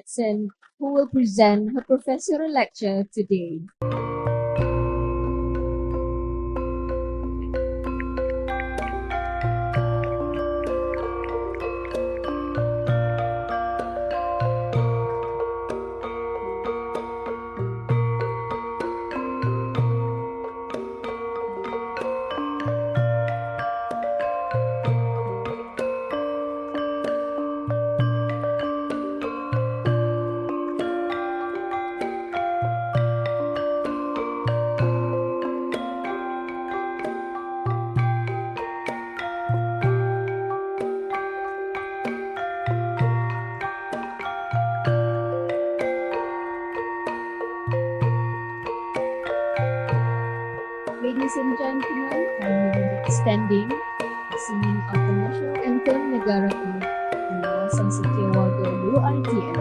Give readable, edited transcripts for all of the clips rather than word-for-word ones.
Jackson, who will present her professorial lecture today. Ladies and gentlemen, kindly remain standing. The singing of the national anthem Negaraku, pengawasan setiawarga UiTM.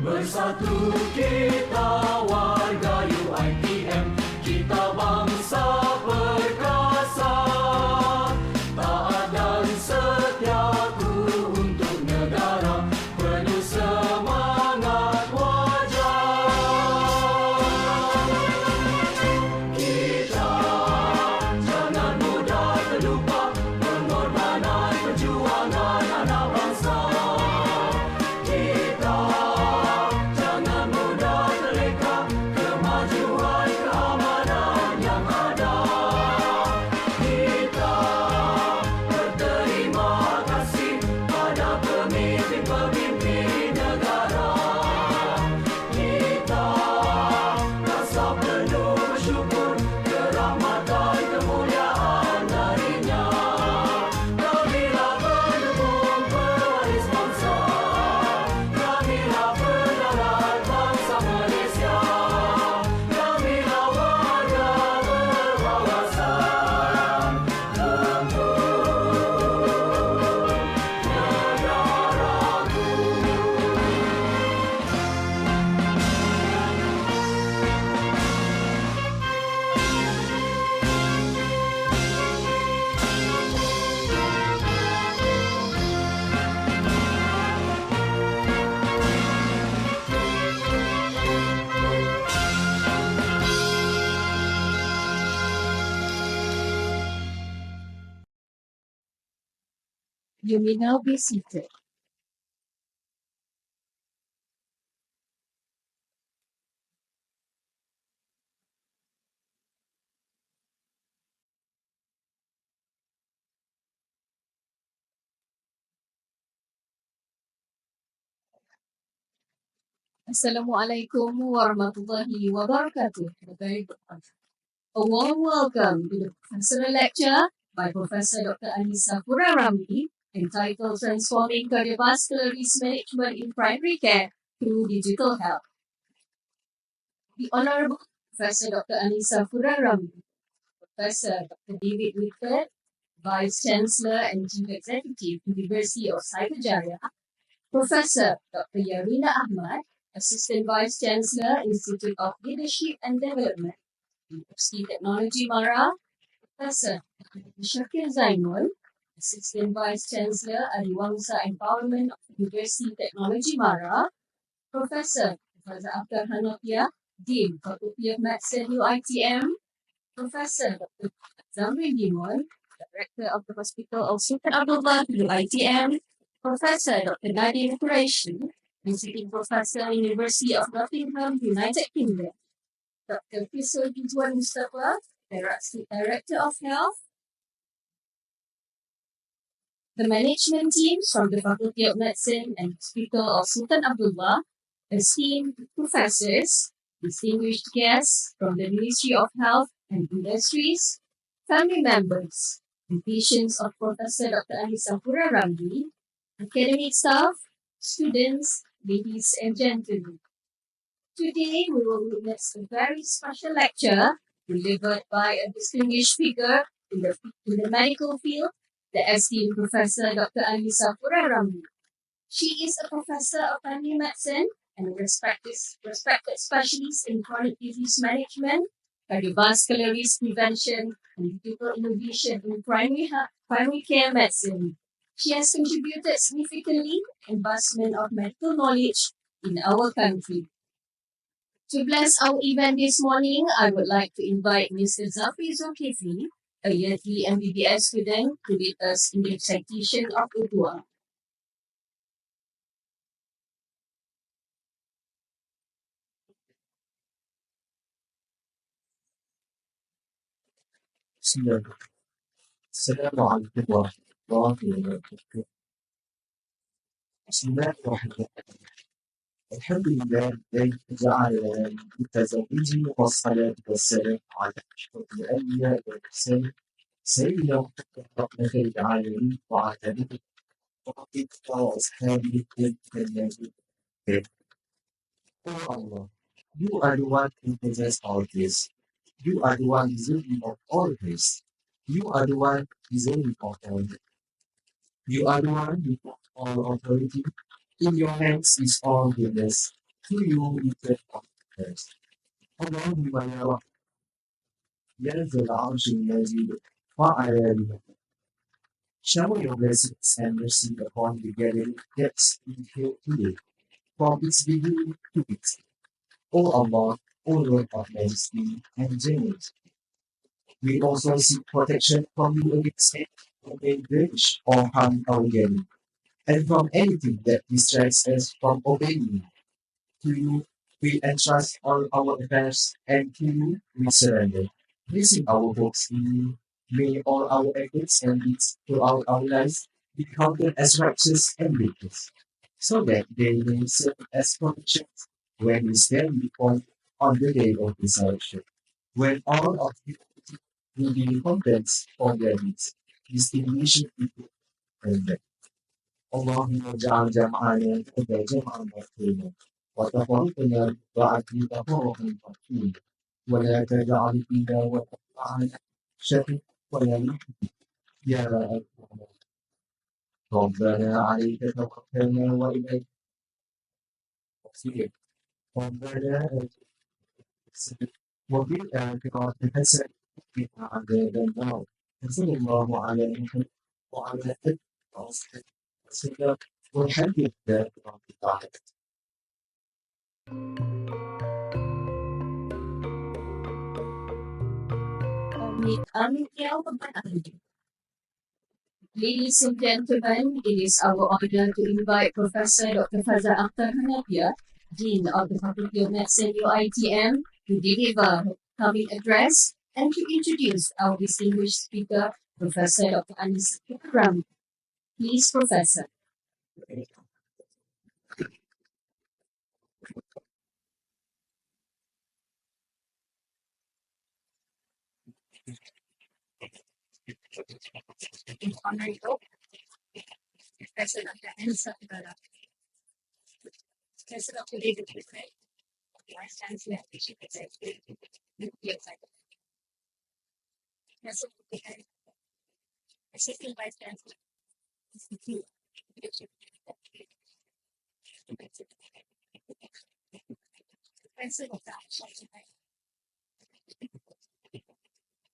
Bersatu kita warga UiTM, kita bangsa perkasa, taat dan setiaku untuk negara, penuh semangat wajar. Kita jangan mudah terlupa pengorbanan perjuangan anak bangsa. Kita jangan mudah terleka kemajuan keamanan yang ada. Kita berterima kasih pada pemimpin-pemimpin negara. Kita rasa penuh bersyukur kerahmatan kemuliaan darinya. Kamilah pendukung pewaris bangsa, kamilah pejabat bangsa Malaysia, kamilah warga berwawasan untuk negaraku. You may now be seated. Assalamualaikum warahmatullahi wabarakatuh. A warm welcome to the professorial lecture by Professor Dr. Safura Ramli, entitled Transforming Cardiovascular Risk Management in Primary Care Through Digital Health. The Honorable Professor Dr. Safura Ramli, Professor Dr. David Whitford, Vice Chancellor and Chief Executive, University of Cyberjaya, Professor Dr. Yarina Ahmad, Assistant Vice Chancellor, Institute of Leadership and Development, University Technology Mara, Professor Shakir Zainul, Assistant Vice Chancellor, Adiwangsa Empowerment of University Technology Mara, Professor Akhtar Hanafiah, Dean, Faculty of Medicine, UITM, Professor Dr. Zamri Limon, Director of the Hospital of Sultan Abdullah, UITM, Professor Dr. Nadim Qureshi, Visiting Professor, University of Nottingham, United Kingdom, Dr. Fisur Ridwan Mustafa, Director of Health, the management teams from the Faculty of Medicine and Hospital of Sultan Abdullah, esteemed professors, distinguished guests from the Ministry of Health and Industries, family members, and patients of Professor Dr. Safura Ramli, academic staff, students, ladies and gentlemen. Today we will witness a very special lecture delivered by a distinguished figure in the medical field, the esteemed Professor Dr. Safura Ramli. She is a professor of family medicine and a respected specialist in chronic disease management, cardiovascular risk prevention, and digital innovation in primary care medicine. She has contributed significantly in advancement of medical knowledge in our country. To bless our event this morning, I would like to invite Mr. Zafri Zulkifli, a year 3 MBBS student, to lead us in the recitation of the dua. بسم الله. السلام عليكم ورحمة الله وبركاته. بسم الله الرحمن الرحيم. الحمد لله الذي جعل متزوجي والصلاة والسلام على أشرف الأنبياء والمرسلين سيدنا محمد رحمة العالمين وعلى آله وصحبه وأصحابه الذين. Oh Allah, you are the one who possesses all this. You are the one deserving of all praise. You are the one deserving of all. You are the one with all authority. In your hands is all goodness. To you we turn our prayers. اللهم يا رب يا ذا العرش المجيد وعلى shower your blessings and mercy upon the gathering that's in here today, from its beginning to its end. O Allah, O Lord of Majesty and Generosity, we also seek protection from you against any who may blemish or harm our gathering, and from anything that distracts us from obeying you. To you we entrust all our affairs, and to you we surrender, placing our hopes in you. May all our efforts and deeds throughout our lives be counted as righteous and blameless, so that they may serve as protections when we stand before you on the day of resurrection, when all of humanity will be recompensed for their deeds, distinguishing people and them. اللهم اجعل جمعنا هذا جمعا مرحوما وتفرقنا بعد تفرقا مرحوما ولا تجعل فينا ولا معنا شر ولا محزن يا أكرم. ربنا عليك توكلنا وإليك المصير. ربنا آتنا وفي الآخرة حسنة وقنا عذاب النار. وصلى الله على محمد وعلى آله وصحبه وسلم والحمد لله رب العالمين. Ladies and gentlemen, it is our honor to invite Professor Dr. Akhtar Hanafiah, Dean of the Faculty of Medicine, UITM, to deliver her coming address and to introduce our distinguished speaker, Professor Dr. Anis Ramli. Please, Professor. Honorable Professor Dr. Anis Professor Dr. David Whitford, Vice Chancellor, Chief Executive, Nuclear President, Assistant Vice Chancellor, Institute, Professor of the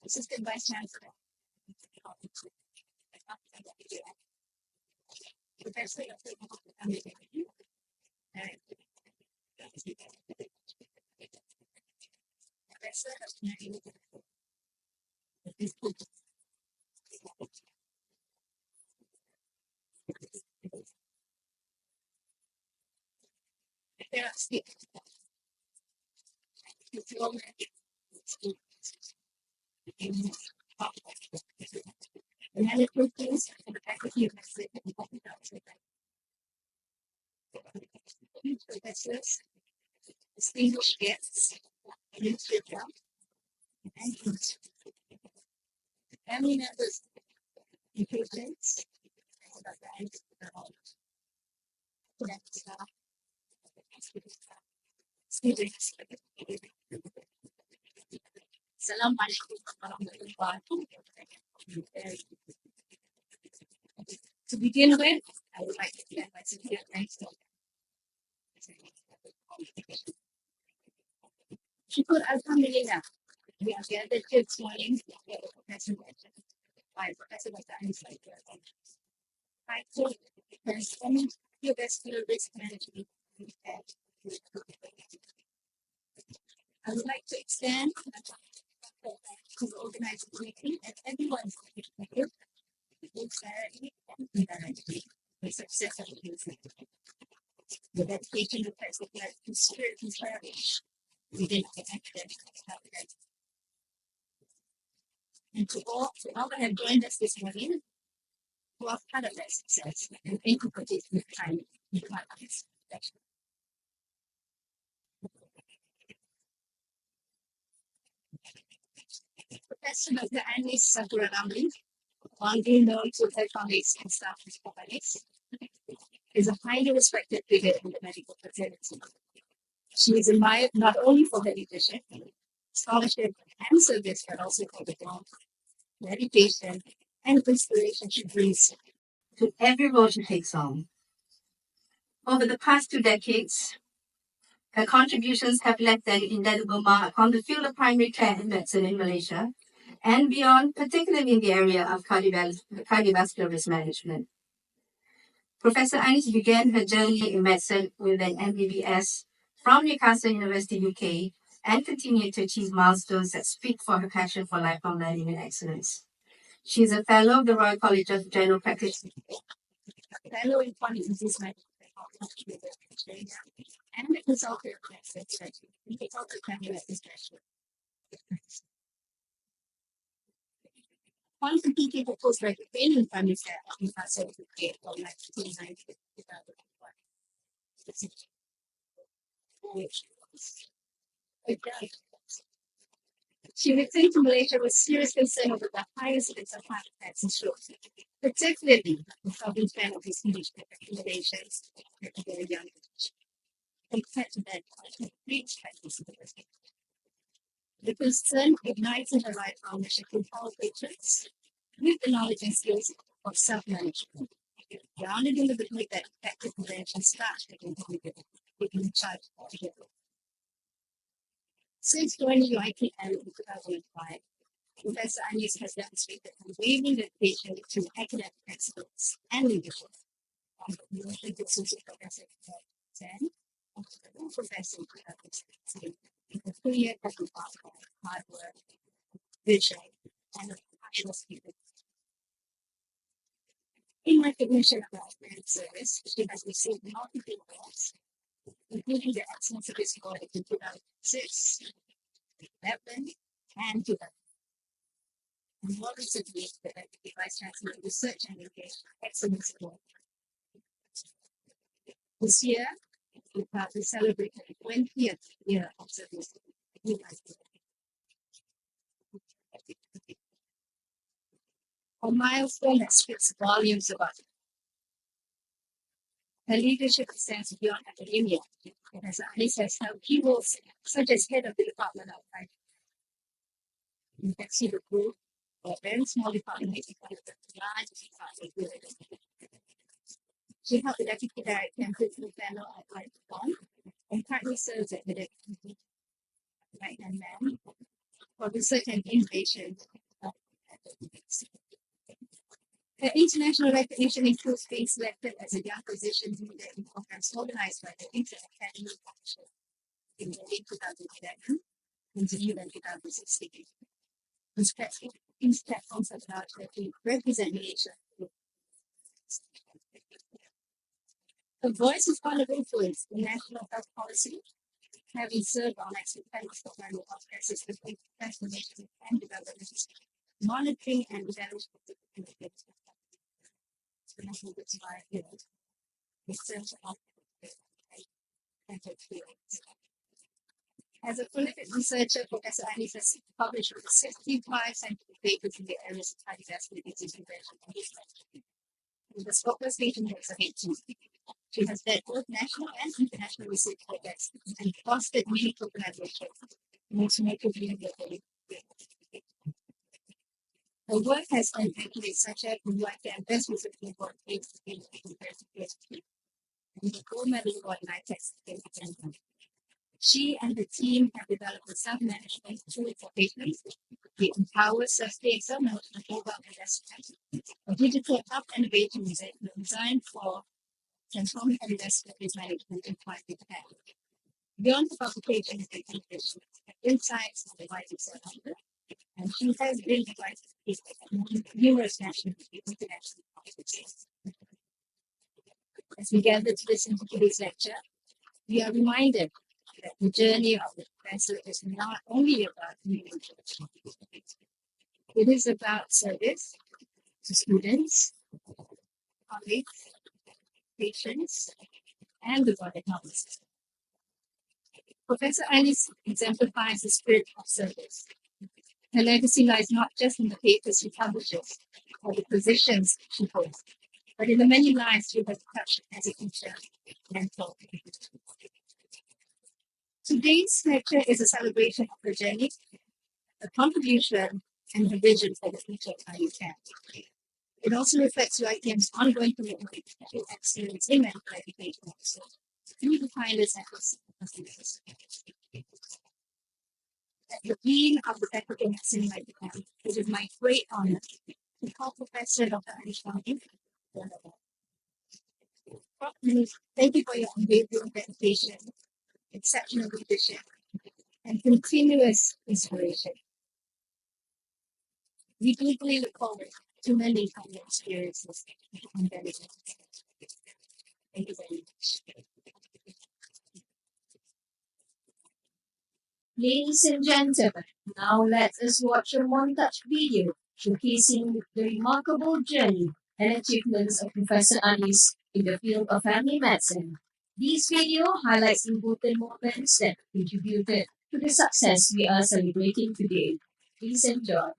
Assistant Vice Chancellor, Professor of the Professor of Analytics and Faculty of Professors, distinguished guests, administrator, and family members, and patients, students. Salam alaikum warahmatullahi wabarakatuh. To begin with, I would like to extend my sincere thanks to Shukr Alhamdulillah. We are gathered here this morning to hear the professor mentioned by Professor Dr. titled Transforming Cardiovascular Risk Management. I would like to extend to the organizing committee and everyone's here, both directly and indirectly, the success of the movement. The dedication reflects the collective spirit and courage within the academic establishment. And to all that have joined us this morning, who are part of that success, and thank you for taking the time to part of this session. Professor Dr. Safura Ramli, longing known to her colleagues and staff as is a highly respected figure in the medical fraternity. She is admired not only for her leadership, scholarship, and service, but also for the warmth, dedication, and inspiration she brings to every role she takes on. Over the past 2 decades, her contributions have left an indelible mark on the field of primary care and medicine in Malaysia and beyond, particularly in the area of cardiovascular risk management. Professor Anis began her journey in medicine with an MBBS from Newcastle University, UK, and continued to achieve milestones that speak for her passion for lifelong learning and excellence. She is a fellow of the Royal College of General Practitioners, a fellow in chronic disease management and a consultant family medicine. Upon completing her postgraduate training in family care at Newcastle UK from 1990 to 2001. She returned to Malaysia with serious concern over the high incidence of heart attacks and strokes, particularly the problem span of his recommendations at a very young age. Compared to that, preach practice. The concern ignites in her lifelong mission to empower patients with the knowledge and skills of self-management, grounded in the belief that effective prevention starts with taking charge together. Since joining UITM in 2005, Professor Anis has demonstrated unwavering dedication to academic excellence and leadership. Professor 10, Professor in the 2-year hard work, vision, and passionate spirit. In recognition of her outstanding service, she has received multiple awards, including the Excellence Service Award in 2006, 2011, and 2000. And more recently, the Deputy Vice Chancellor of Research and Engagement Excellence Award. This year, we proudly celebrate the 20th year of service. A milestone that speaks volumes about her leadership extends beyond academia. Professor Alice has held key roles such as head of the Department of Infectious Disease Group, a very small department with a large department. She held the deputy director and principal fellow at Lifelong and currently serves as the deputy right-hand man for research and innovation. Her international recognition includes being selected as a young physician leader in programs organized by the Inter-Academy Partnership in late 2011 and Geneva in 2016. These platforms have allowed her to represent Asia. Her voice is one of influence in national health policy, having served on expertise for member of assistance with transformation and development, monitoring and evaluation of the national goods by research of fields. As a prolific researcher, Professor Alice has published over 65 scientific papers in the areas of cardiovascular disease prevention and research. In the scope of station works of HG, she has led both national and international research projects and fostered meaningful collaboration, most notably globally. Her work has earned accolades such as the Lifetime Best Research Award in and the Gold Medal Award in ITEX. She and her team have developed a self-management tool for patients. The Empower Sustained Self-Management Mobile Investment, a digital app innovation designed for transforming investment management in private care. Beyond the publications and innovations, insights on the rising self-help, and she has been invited to speak at numerous national and international conferences. As we gather to listen to today's lecture, we are reminded that the journey of the professor is not only about communication. It is about service to students, colleagues, patients, and the broader health system. Professor Alice exemplifies the spirit of service. Her legacy lies not just in the papers she publishes or the positions she holds, but in the many lives she has touched as a teacher and mentor. Today's lecture is a celebration of her journey, her contribution, and her vision for the future of IUCAN. It also reflects UITM's ongoing commitment to excellence in medical education through the tireless efforts of students. As the Dean of the Faculty of Medicine in IUCAN, it is my great honor to call Professor Dr. Alice Ramli. Thank you for your unwavering dedication, exceptional leadership, and continuous inspiration. We deeply look forward to many of your experiences and benefits. Thank you very much. Ladies and gentlemen, now let us watch a montage video showcasing the remarkable journey and achievements of Professor Alice in the field of family medicine. This video highlights important moments that contributed to the success we are celebrating today. Please enjoy.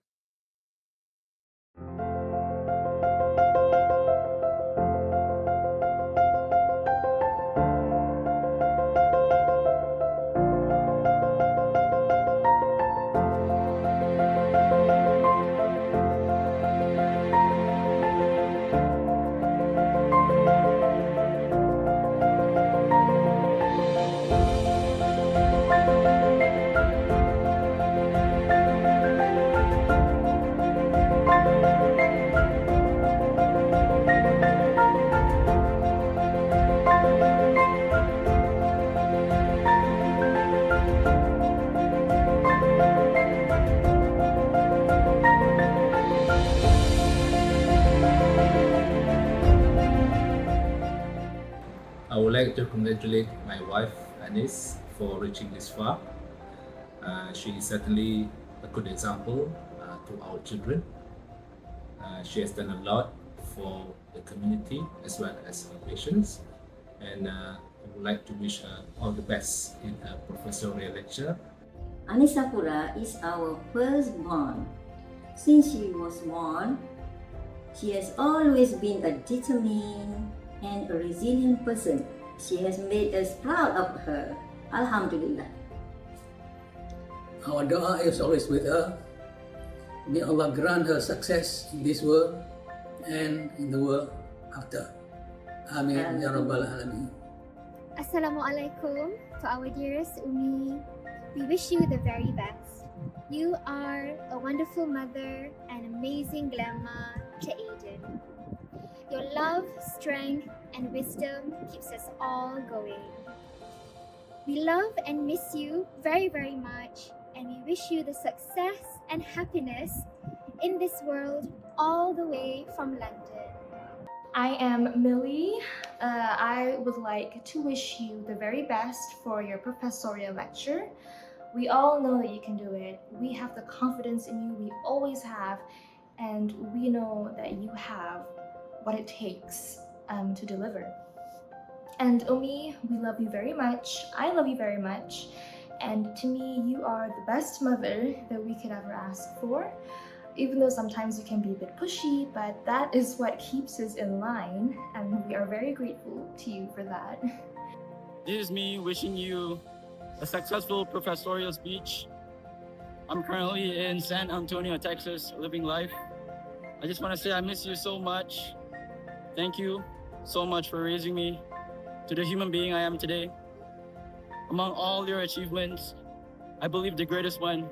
I would like to congratulate my wife, Anis, for reaching this far. She is certainly a good example to our children. She has done a lot for the community as well as her patients. And I would like to wish her all the best in her professorial lecture. Safura is our firstborn. Since she was born, she has always been a determined and a resilient person She has made us proud of her. Alhamdulillah. Our dua is always with her. May Allah grant her success in this world and in the world after. Amin. Ya Rabbal Alamin. Assalamualaikum to our dearest Umi. We wish you the very best. You are a wonderful mother and amazing grandma to Aiden. Your love, strength, and wisdom keeps us all going. We love and miss you very, very much, and we wish you the success and happiness in this world all the way from London. I am Millie. I would like to wish you the very best for your professorial lecture. We all know that you can do it. We have the confidence in you, we always have, and we know that you have what it takes to deliver. And Umi, we love you very much. I love you very much. And to me, you are the best mother that we could ever ask for. Even though sometimes you can be a bit pushy, but that is what keeps us in line, and we are very grateful to you for that. This is me wishing you a successful professorial speech. I'm currently in San Antonio, Texas, living life. I just want to say I miss you so much. Thank you so much for raising me to the human being I am today. Among all your achievements, I believe the greatest one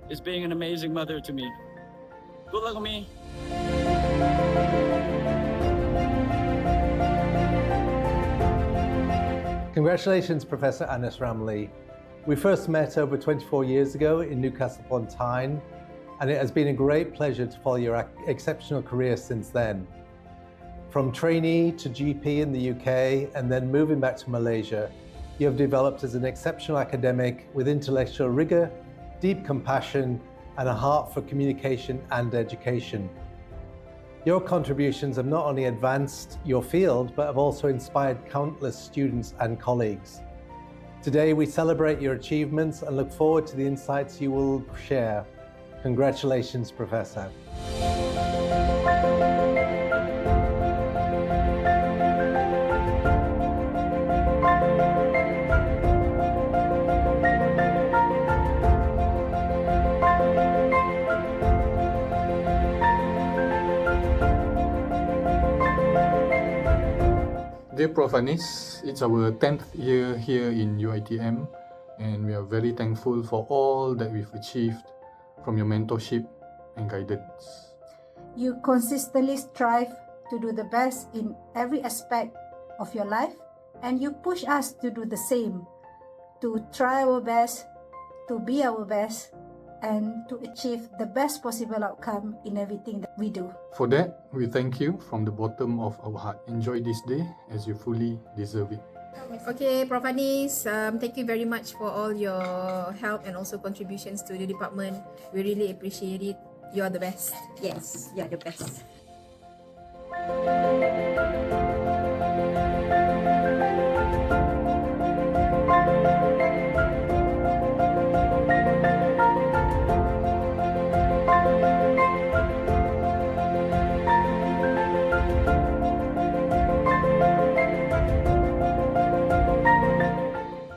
is being an amazing mother to me. Good luck with me. Congratulations, Professor Anis Ramli. We first met over 24 years ago in Newcastle upon Tyne, and it has been a great pleasure to follow your exceptional career since then. From trainee to GP in the UK and then moving back to Malaysia, you have developed as an exceptional academic with intellectual rigor, deep compassion, and a heart for communication and education. Your contributions have not only advanced your field, but have also inspired countless students and colleagues. Today, we celebrate your achievements and look forward to the insights you will share. Congratulations, Professor. Dear Prof. Anis, it's our 10th year here in UiTM, and we are very thankful for all that we've achieved from your mentorship and guidance. You consistently strive to do the best in every aspect of your life, and you push us to do the same, to try our best, to be our best, and to achieve the best possible outcome in everything that we do. For that, we thank you from the bottom of our heart. Enjoy this day as you fully deserve it. Okay, Prof. Anis, thank you very much for all your help and also contributions to the department. We really appreciate it. You are the best. Yes, you are the best.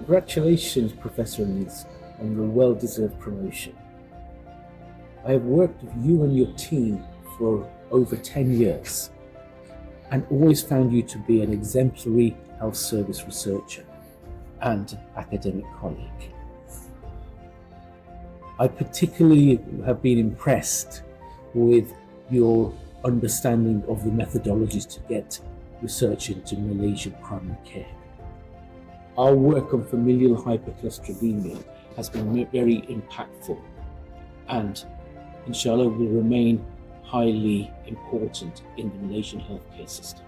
Congratulations, Professor Anis, on your well-deserved promotion. I have worked with you and your team for over 10 years and always found you to be an exemplary health service researcher and academic colleague. I particularly have been impressed with your understanding of the methodologies to get research into Malaysian primary care. Our work on familial hypercholesterolemia has been very impactful and inshallah will remain highly important in the Malaysian healthcare system.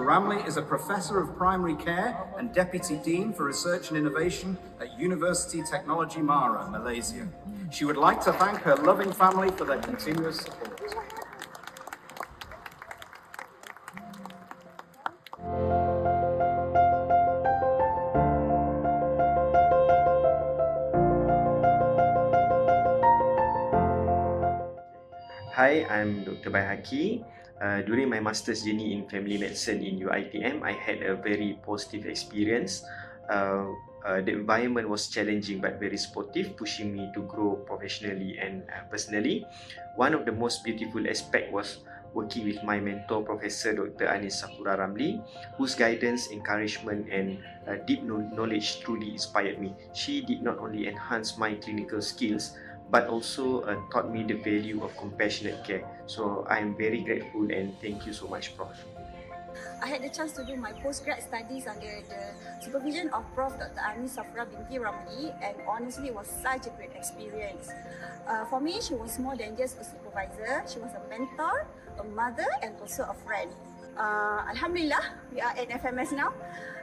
Ramli is a Professor of Primary Care and Deputy Dean for Research and Innovation at University Technology Mara, Malaysia. She would like to thank her loving family for their continuous support. Hi, I'm Dr. Baihaki. During my master's journey in family medicine in UITM, I had a very positive experience. The environment was challenging but very supportive, pushing me to grow professionally and personally. One of the most beautiful aspects was working with my mentor, Professor Dr. Safura Ramli, whose guidance, encouragement, and deep knowledge truly inspired me. She did not only enhance my clinical skills but also taught me the value of compassionate care. So I am very grateful and thank you so much, Prof. I had the chance to do my postgrad studies under the supervision of Prof. Dr. Safura binti Ramli, and honestly, it was such a great experience. For me, she was more than just a supervisor. She was a mentor, a mother, and also a friend. Alhamdulillah, we are at FMS now.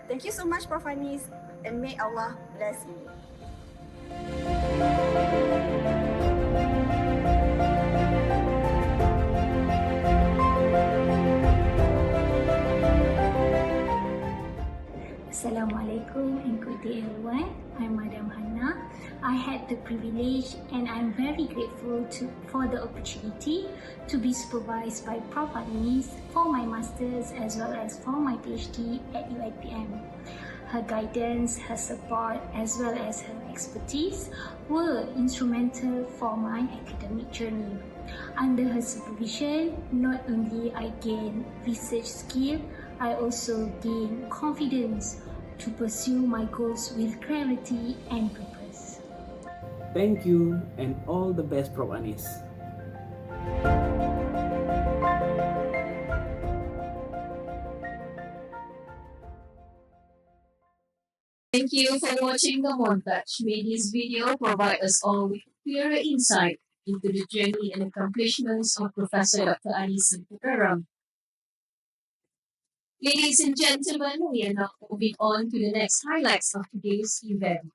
Thank you so much, Prof. Anis, and may Allah bless you. Assalamualaikum and good day everyone. I'm Madam Hannah. I had the privilege and I'm very grateful for the opportunity to be supervised by Prof. Anis for my Masters as well as for my PhD at UITM. Her guidance, her support as well as her expertise were instrumental for my academic journey. Under her supervision, not only I gained research skill, I also gained confidence to pursue my goals with clarity and purpose. Thank you and all the best, Prof. Anis. Thank you for watching the montage. May this video provide us all with clearer insight into the journey and accomplishments of Professor Dr. Safura. Ladies and gentlemen, we are now moving on to the next highlights of today's event.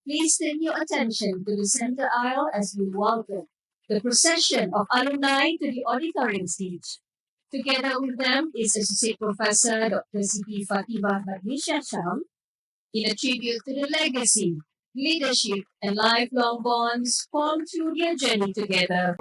Please turn your attention to the center aisle as we welcome the procession of alumni to the auditorium stage. Together with them is Associate Professor Dr. Siti Fatimah Badnisha Sham in a tribute to the legacy, leadership, and lifelong bonds formed through their journey together.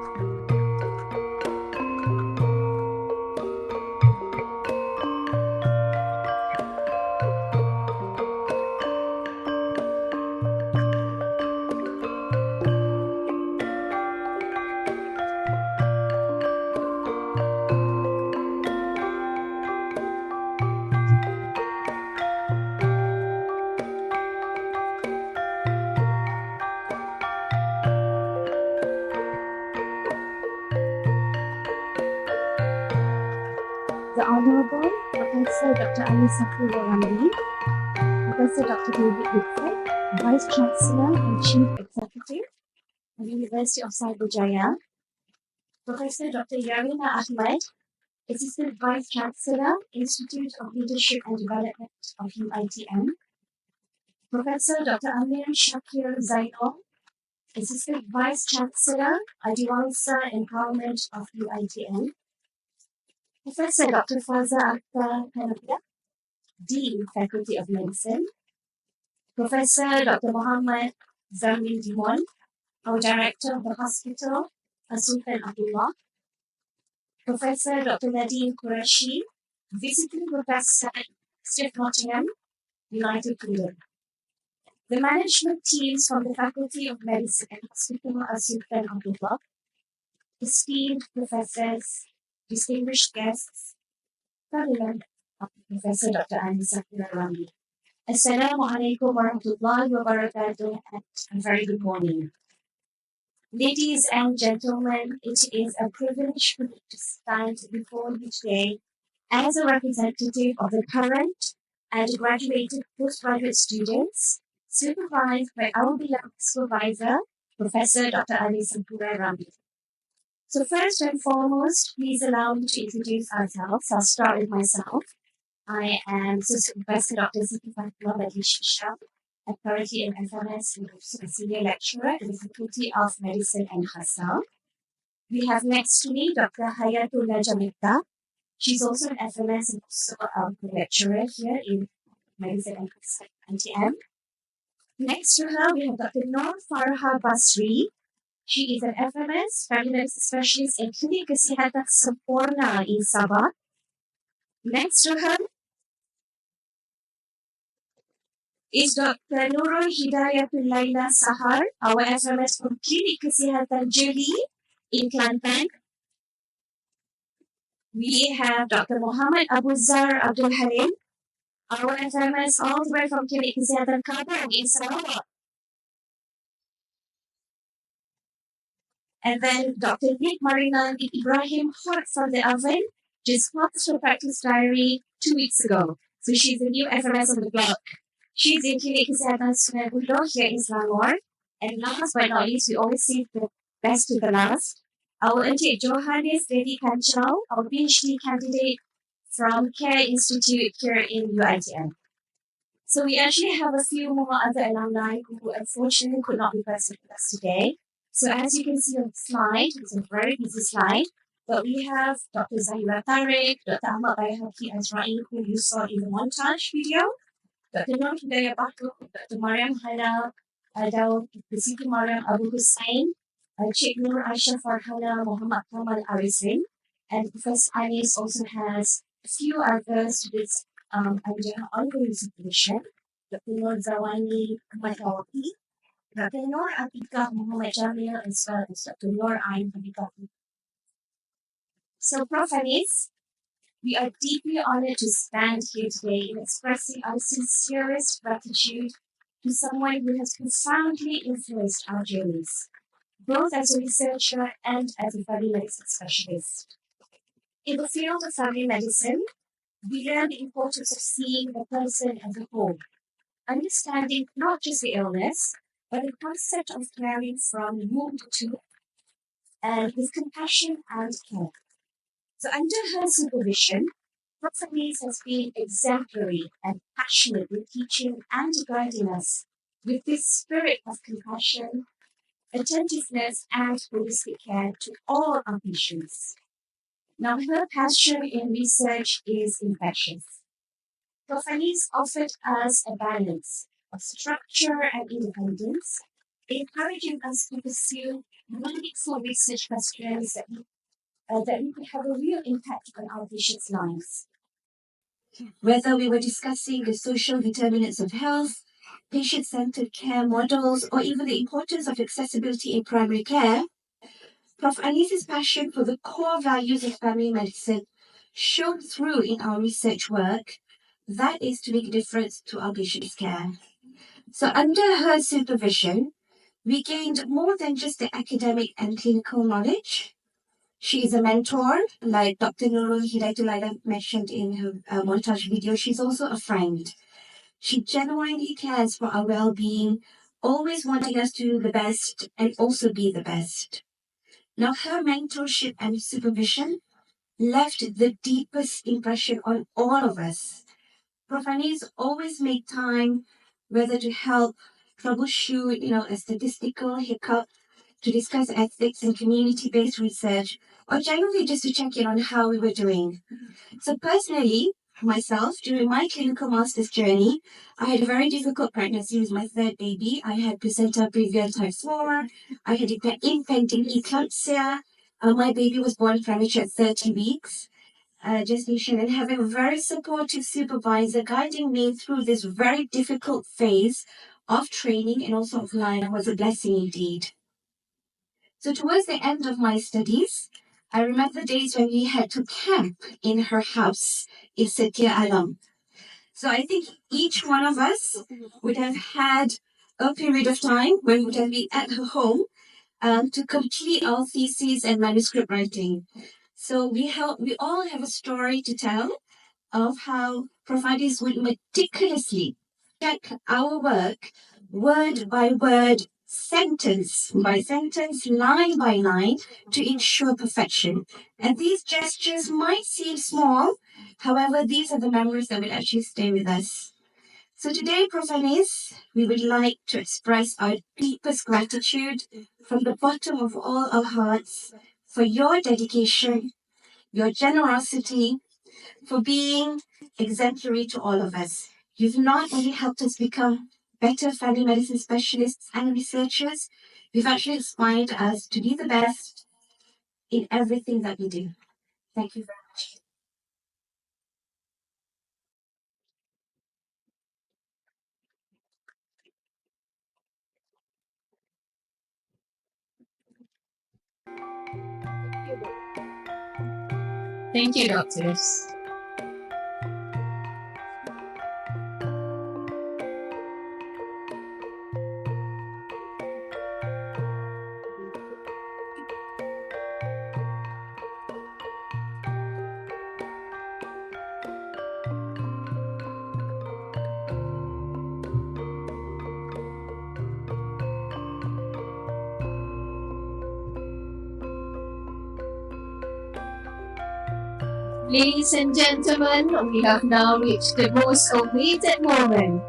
The Honorable Professor Dr. Safura Ramli, Professor Dr. David Whitford, Vice Chancellor and Chief Executive of the University of Cyberjaya, Professor Dr. Yarina Ahmed, Assistant Vice Chancellor, Institute of Leadership and Development of UITM, Professor Dr. Amir Shakir Zainal, Assistant Vice Chancellor, Adiwansa Empowerment of UITM, Professor Dr. Faza Akhtar Kanabia, Dean, Faculty of Medicine, Professor Dr. Muhammad Zamil Dimon, our Director of the Hospital, Sultan Abdullah, Professor Dr. Nadine Qureshi, Visiting Professor, Stiff Nottingham, United Kingdom. The management teams from the Faculty of Medicine and Hospital, Sultan Abdullah, esteemed professors, distinguished guests, President of Professor Dr. Safura Ramli. Assalamualaikum warahmatullahi wabarakatuh and a very good morning. Ladies and gentlemen, it is a privilege for me to stand before you today as a representative of the current and graduated postgraduate students, supervised by our beloved supervisor, Professor Dr. Safura Ramli. So first and foremost, please allow me to introduce ourselves. I'll start with myself. I am Associate Professor Dr. Siti Fatimah Badnisha, I'm currently an FMS and also a senior lecturer in the Faculty of Medicine and Hassa. We have next to me Dr. Hayatullah Jamita. She's also an FMS and also a lecturer here in Medicine and Hassa NTM. Next to her, we have Dr. Noor Farha Basri. She is an FMS, Family Medicine Specialist in Klinik Kesihatan Sempurna in Sabah. Next to her is Dr. Nurul Hidayatul Laila Sahar, our FMS from Klinik Kesihatan Jeli in Kelantan. We have Dr. Muhammad Abu Zar Abdul Halim, our FMS all the way from Klinik Kesihatan Kabang in Sarawak. And then Dr. Nick Marina Ibrahim, hot from the oven, just published her practice diary 2 weeks ago. So she's a new FMS on the block. She's in Klinik Kesihatan Sungai Buloh here in Selangor. And last but not least, we always save the best to the last. Our Encik Johannes Dedi Kanchau, our PhD candidate from Care Institute here in UITM. So we actually have a few more other alumni who unfortunately could not be present with us today. So as you can see on the slide, it's a very busy slide, but we have Dr. Zahira Tariq, Dr. Ahmad Bayhaki Azra'i, who you saw in the montage video, Dr. Nur Hidayah Bakr, Dr. Mariam Hana, Dr. Siti Mariam Abu Hussain, Sheikh Nur Aisha Farhana, Muhammad Kamal Arifin, and Professor Anis also has a few other students under ongoing supervision. Dr. Nur Zawani Ahmad Awaki, Dr. Nur Atika Muhammad Jamil, as well as Dr. Nur Ain Habibati. So, Prof. Anis, we are deeply honored to stand here today in expressing our sincerest gratitude to someone who has profoundly influenced our journeys, both as a researcher and as a family medicine specialist. In the field of family medicine, we learn the importance of seeing the person as a whole, understanding not just the illness, but the concept of caring from womb to womb, and with compassion and care. So under her supervision, Professor Anis has been exemplary and passionate in teaching and guiding us with this spirit of compassion, attentiveness, and holistic care to all our patients. Now, her passion in research is infectious. Prof. Anis offered us a balance of structure and independence, encouraging us to pursue meaningful research questions that we could have a real impact on our patients' lives. Whether we were discussing the social determinants of health, patient-centered care models, or even the importance of accessibility in primary care, Prof. Anis's passion for the core values of family medicine shone through in our research work, that is to make a difference to our patients' care. So under her supervision, we gained more than just the academic and clinical knowledge. She is a mentor, like Dr. Nurul Hidayatullah mentioned in her montage video. She's also a friend. She genuinely cares for our well-being, always wanting us to do the best and also be the best. Now, her mentorship and supervision left the deepest impression on all of us. Prof. Anis always made time, whether to help troubleshoot, a statistical hiccup, to discuss ethics and community-based research, or generally just to check in on how we were doing. So personally, myself, during my clinical master's journey, I had a very difficult pregnancy with my third baby. I had placenta previa type 4. I had impending eclampsia. My baby was born premature at 30 weeks gestation, and having a very supportive supervisor guiding me through this very difficult phase of training and also of life was a blessing indeed. So towards the end of my studies, I remember the days when we had to camp in her house in Setia Alam. So I think each one of us would have had a period of time when we would have been at her home to complete our theses and manuscript writing. So we all have a story to tell of how Prof. Anis would meticulously check our work word by word, sentence by sentence, line by line, to ensure perfection. And these gestures might seem small, however, these are the memories that will actually stay with us. So today, Prof. Anis, we would like to express our deepest gratitude from the bottom of all our hearts for your dedication, your generosity, for being exemplary to all of us. You've not only helped us become better family medicine specialists and researchers who've actually inspired us to be the best in everything that we do. Thank you very much. Thank you, doctors. Ladies and gentlemen, we have now reached the most awaited moment.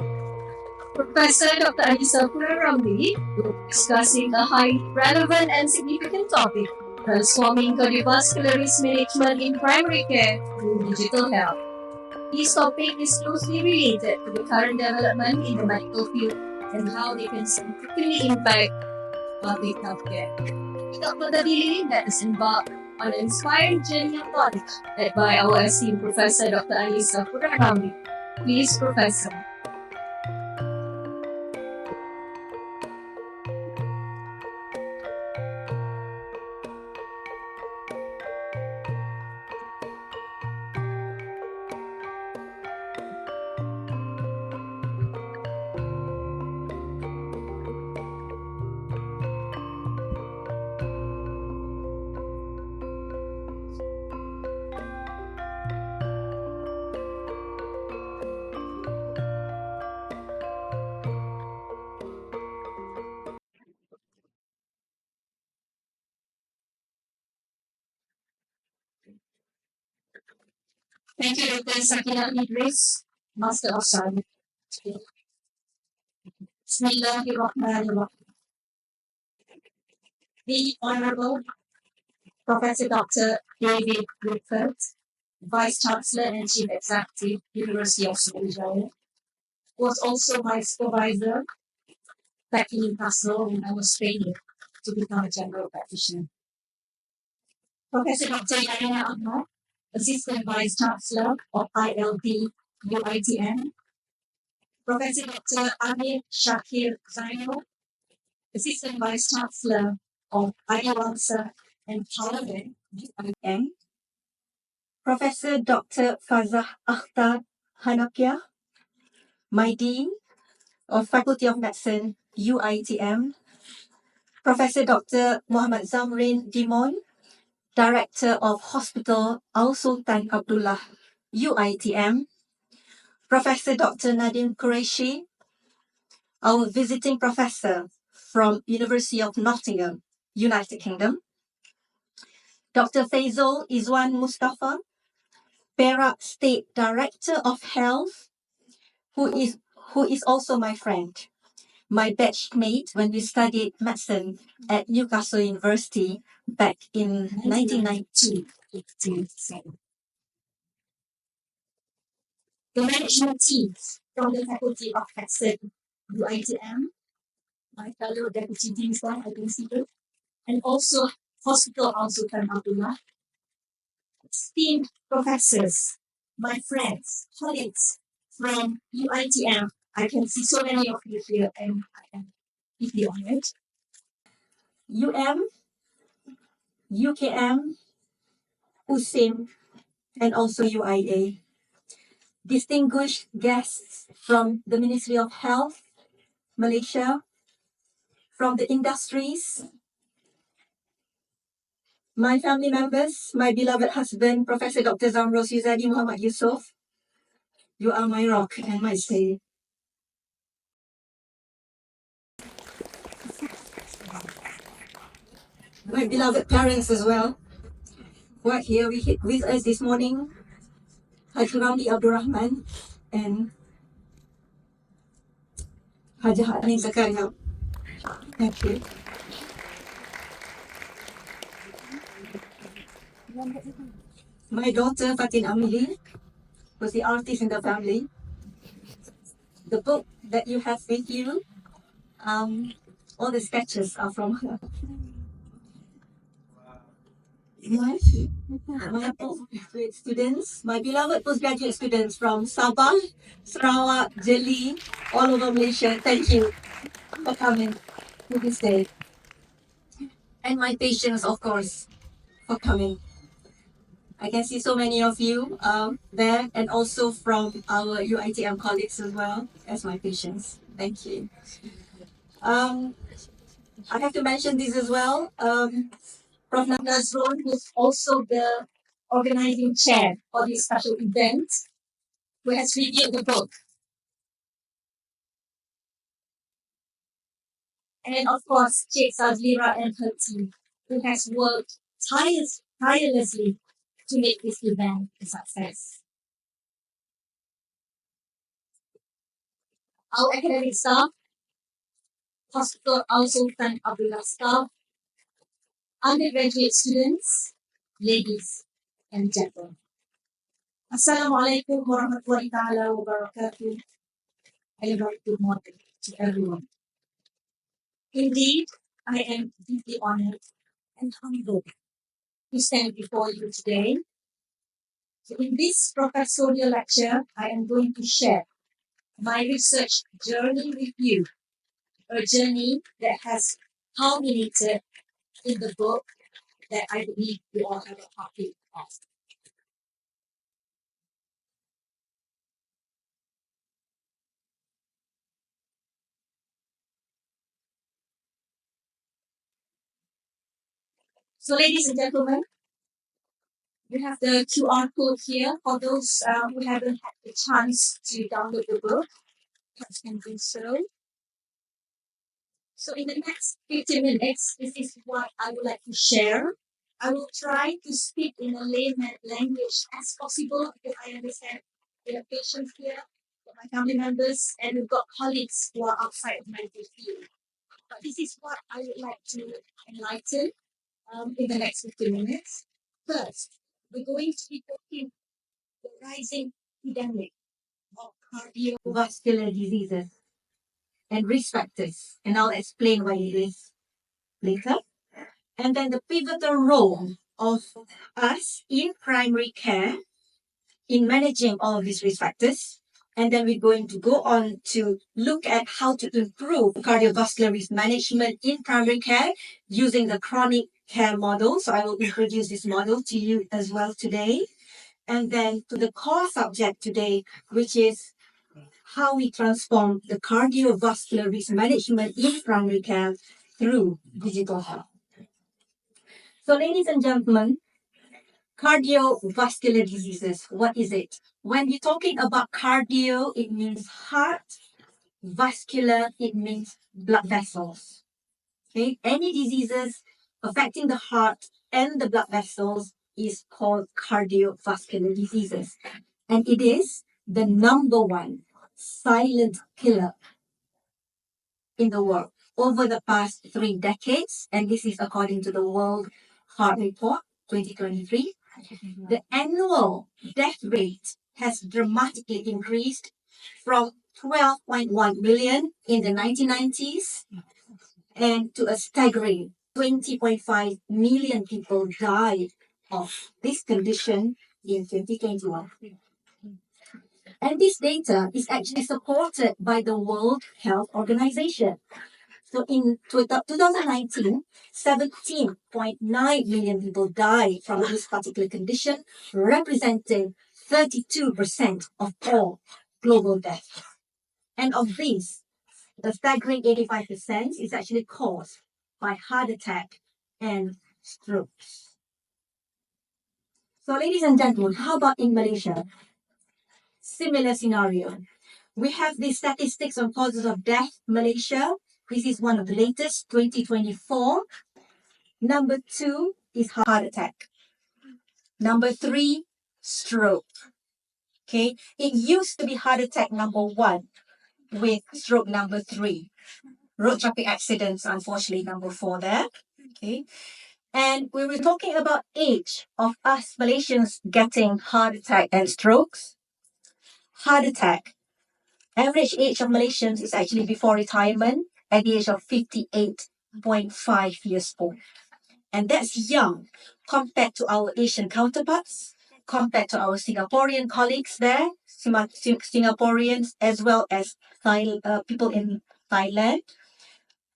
Professor Dr. Safura Ramli will be discussing a highly relevant and significant topic, transforming cardiovascular risk management in primary care through digital health. This topic is closely related to the current development in the medical field and how they can significantly impact public healthcare. Without further delay, let us embark on an inspiring journey of knowledge led by our esteemed Professor Dr. Safura Ramli. Please, Professor. Thank you, Dr. Sakina Idris, Master of Science. Bismillahirrahmanirrahim. The Honorable Professor Dr. David Whitford, Vice Chancellor and Chief Executive, University of Safura, was also my supervisor back in Newcastle when I was training to become a general practitioner. Professor Dr. Yarina Ahmad, Assistant Vice Chancellor of ILD UITM. Professor Dr. Amir Shakir Zainul, Assistant Vice Chancellor of Adiwansa and Parliament UITM. Professor Dr. Fazah Akhtar Hanakia, my Dean of Faculty of Medicine, UITM. Professor Dr. Muhammad Zamrin Dimon, Director of Hospital Al Sultan Abdullah, UITM. Professor Dr. Nadim Qureshi, our visiting professor from University of Nottingham, United Kingdom. Dr. Faisal Izwan Mustafa, Perak State Director of Health, who is also my friend, my batchmate when we studied medicine at Newcastle University back in 1992. The management teams from the Faculty of Medicine, UITM, my fellow deputy deans I can see it, and also Hospital Al Sultan Abdullah, esteemed professors, my friends, colleagues from UITM. I can see so many of you here, and I am deeply honored. UKM, USIM, and also UIA. Distinguished guests from the Ministry of Health, Malaysia, from the industries, my family members, my beloved husband, Professor Dr. Zamros Yuzadi Muhammad Yusof, you are my rock and my stay. My beloved parents as well, who are here with us this morning, Haji Ramli Abdul Rahman and Haji Hatni Zakaria. Thank you. My daughter Fatin Amili was the artist in the family. The book that you have with you. All the sketches are from her. My postgraduate students, my beloved postgraduate students from Sabah, Sarawak, Jeli, all over Malaysia, thank you for coming to this day. And my patients, of course, for coming. I can see so many of you there, and also from our UITM colleagues as well as my patients. Thank you. I have to mention this as well. Prof. Nazrul, who's also the organizing chair for this special event, who has reviewed the book. And of course, Sheikh Sadlira and her team, who has worked tirelessly to make this event a success. Our academic staff, Hospital Al Sultan Abdullah staff, undergraduate students, ladies and gentlemen. Assalamualaikum warahmatullahi ta'ala wabarakatuh. A very good morning to everyone. Indeed, I am deeply honored and humbled to stand before you today. So in this professorial lecture, I am going to share my research journey with you, a journey that has culminated in the book that I believe you all have a copy of. So ladies and gentlemen, you have the QR code here for those who haven't had the chance to download the book. Perhaps can do so. So in the next 50 minutes, this is what I would like to share. I will try to speak in a layman language as possible because I understand we have patients here, my family members, and we've got colleagues who are outside of medical field. But this is what I would like to enlighten in the next 50 minutes. First, we're going to be talking the rising epidemic of cardiovascular diseases and risk factors, and I'll explain why it is later. And then the pivotal role of us in primary care in managing all of these risk factors. And then we're going to go on to look at how to improve cardiovascular risk management in primary care using the chronic care model. So I will introduce this model to you as well today. And then to the core subject today, which is how we transform the cardiovascular risk management in primary care through digital health. So ladies and gentlemen, cardiovascular diseases, what is it? When we're talking about cardio, it means heart. Vascular, it means blood vessels. Okay, any diseases affecting the heart and the blood vessels is called cardiovascular diseases. And it is the number one silent killer in the world over the past 3 decades. And this is according to the World Heart Report 2023. The annual death rate has dramatically increased from 12.1 million in the 1990s and to a staggering 20.5 million people died of this condition in 2021. And this data is actually supported by the World Health Organization. So in 2019, 17.9 million people died from this particular condition, representing 32% of all global deaths. And of these, the staggering 85% is actually caused by heart attack and strokes. So ladies and gentlemen, how about in Malaysia? Similar scenario. We have the statistics on causes of death in Malaysia. This is one of the latest, 2024. Number 2 is heart attack. Number 3, stroke. Okay, it used to be heart attack number 1 with stroke number 3. Road traffic accidents, unfortunately, number 4 there. Okay, and we were talking about age of us Malaysians getting heart attack and strokes. Heart attack Average age of Malaysians is actually before retirement at the age of 58.5 years old. And that's young compared to our Asian counterparts, compared to our Singaporean colleagues there, Singaporeans as well as people in Thailand.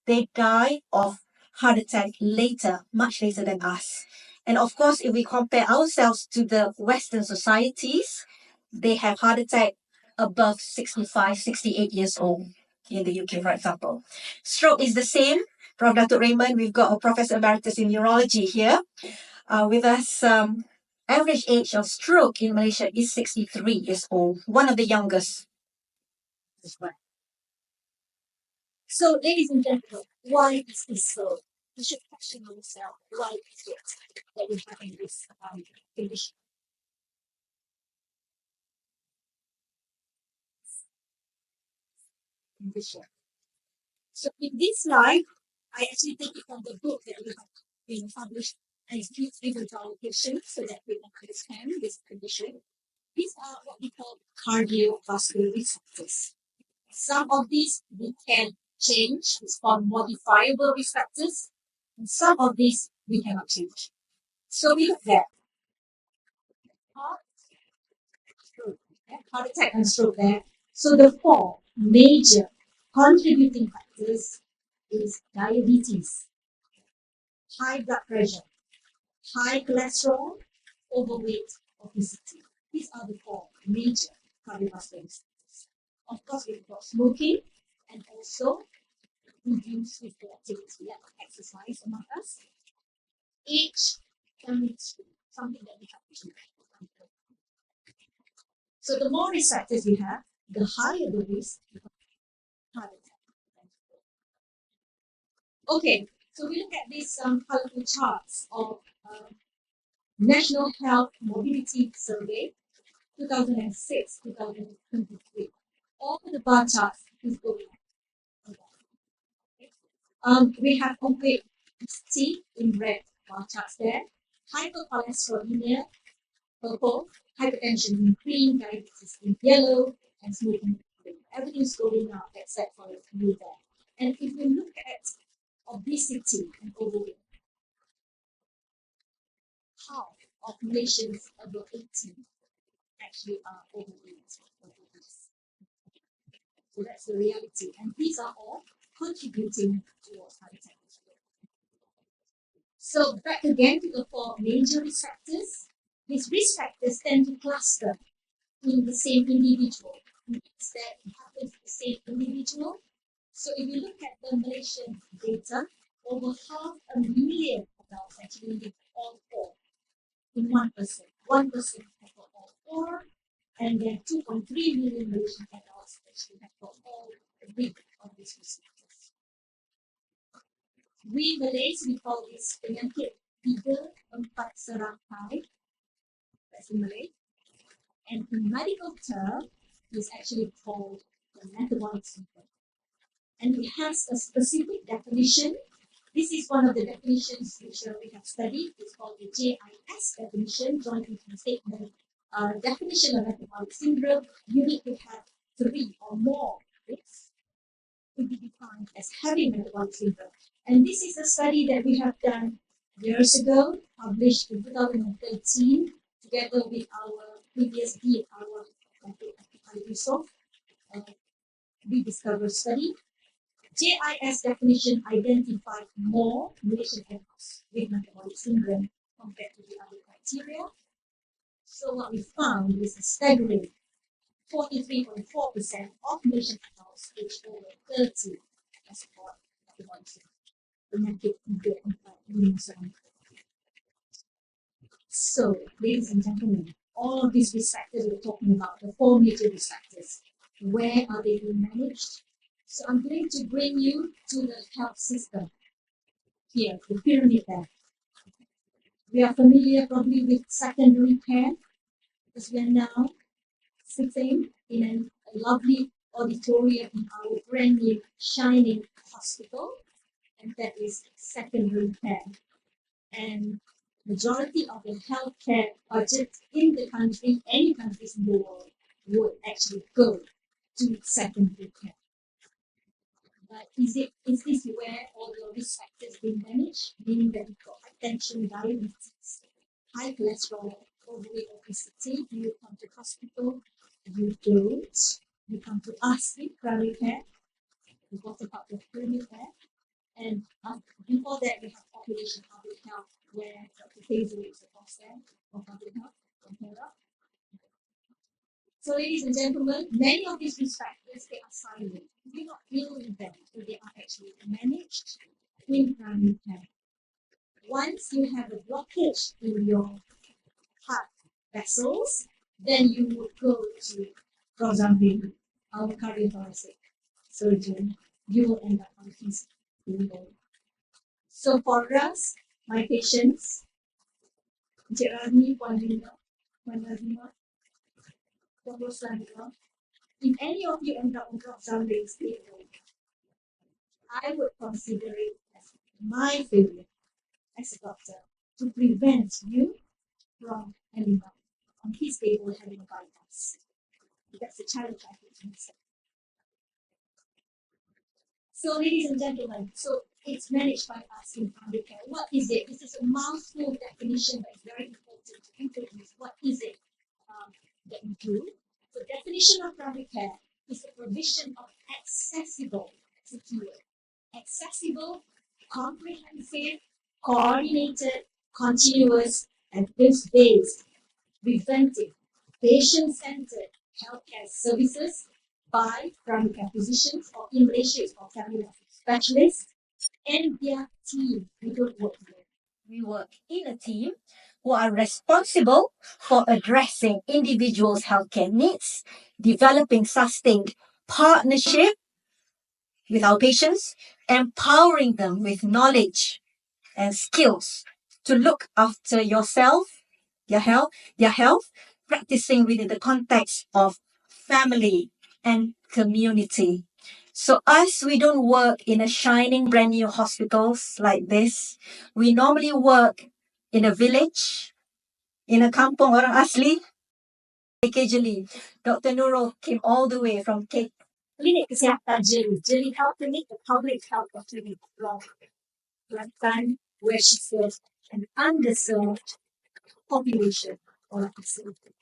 They die of heart attack later, much later than us. And of course, if we compare ourselves to the Western societies, they have heart attack above 65, 68 years old in the UK, for example. Stroke is the same. Prof. Dr. Raymond, we've got a Professor Emeritus in Neurology here with us. Average age of stroke in Malaysia is 63 years old, one of the youngest. So, ladies and gentlemen, why is this so? You should question yourself, why is it that we're having this condition? So, in this slide, I actually take it from the book that we have been published and it's given to our patients so that we can understand this condition. These are what we call cardiovascular risk factors. Some of these we can change, it's called modifiable risk factors, and some of these we cannot change. So we look at heart attack and stroke there. So the four major contributing factors is diabetes, high blood pressure, high cholesterol, overweight, obesity. These are the four major cardiovascular risk factors. Of course, we've got smoking and also reduced physical activity and exercise among us. Age can be something that we have to keep. So the more risk factors you have, the higher the risk of heart attack. Okay, so we look at these colorful charts of National Health Mobility Survey 2006-2023. All the bar charts is going up. We have obesity in red bar charts there, hypercholesterolemia purple, hypertension in green, diabetes in yellow, and smoking in green. Everything's going up except for blue there. And if you look at obesity and overweight, half of nations above 18 actually are overweight or obese. So that's the reality. And these are all contributing towards heart attack. So back again to the four major risk factors. These risk factors tend to cluster in the same individual. Means that it happens to the same individual. So if you look at the Malaysian data, over 500,000 adults actually live all four in one person. One person has got all four, and then 2.3 million Malaysian adults actually have got all three of these risk factors. We Malays, we call this penyakit 3-4 serangkai. That's in Malay. And in medical term, is actually called the metabolic syndrome. And it has a specific definition. This is one of the definitions which we have studied. It's called the JIS definition, Joint Income Statement. Definition of metabolic syndrome, you need to have 3 or more risks to be defined as having metabolic syndrome. And this is a study that we have done years ago, published in 2013, together with our previous dean, our Yusuf, rediscover study. JIS definition identified more Malaysian adults with metabolic syndrome compared to the other criteria. So what we found is a staggering 43.4% of Malaysian adults aged over 30 has got metabolic syndrome. So, ladies and gentlemen, all of these risk factors we're talking about, the four major risk factors, where are they being managed? So I'm going to bring you to the health system. Here, the pyramid there. We are familiar probably with secondary care because we are now sitting in a lovely auditorium in our brand new shining hospital, and that is secondary care. And majority of the healthcare budget in the country, any countries in the world, would actually go to secondary care. But is this where all your risk factors being managed? Meaning that you've got hypertension, diabetes, high cholesterol, overweight, obesity. Do you come to hospital? You don't. You come to us in primary care. We talk about the primary care. And before that, we have population public health, where Dr. Faisal is the boss there for public health from HERA. So, ladies and gentlemen, many of these risk factors, they are silent. We not deal with them, so they are actually managed in primary care. Once you have a blockage in your heart vessels, then you would go to Ramli, our cardiothoracic surgeon. You will end up on his table. So for us, my patients, Encik Ramli, Puan Rina, Puan Nazima, Puan Roslanila, if any of you end up on Ramli's table, I would consider it as my failure as a doctor to prevent you from ending up on his table having a bypass. That's the challenge I put to myself. So, ladies and gentlemen, so it's managed by us in primary care. What is it? This is a mouthful definition, but it's very important to introduce. What is it that we do? So, definition of primary care is the provision of accessible, that's the keyword, accessible, comprehensive, coordinated, continuous, and evidence-based, preventive, patient-centered healthcare services by primary care physicians, or in Malaysia it's called family medicine specialists, and their team. We don't work together. We work in a team who are responsible for addressing individuals' healthcare needs, developing sustained partnership with our patients, empowering them with knowledge and skills to look after yourself, their health, practicing within the context of family and community. So us, we don't work in a shining brand new hospitals like this. We normally work in a village, in a kampung orang asli. Occasionally, Dr. Nurul came all the way from Klinik Kesihatan Jeli Health Clinic, the public health clinic from Kelantan, where she serves an underserved population or facility.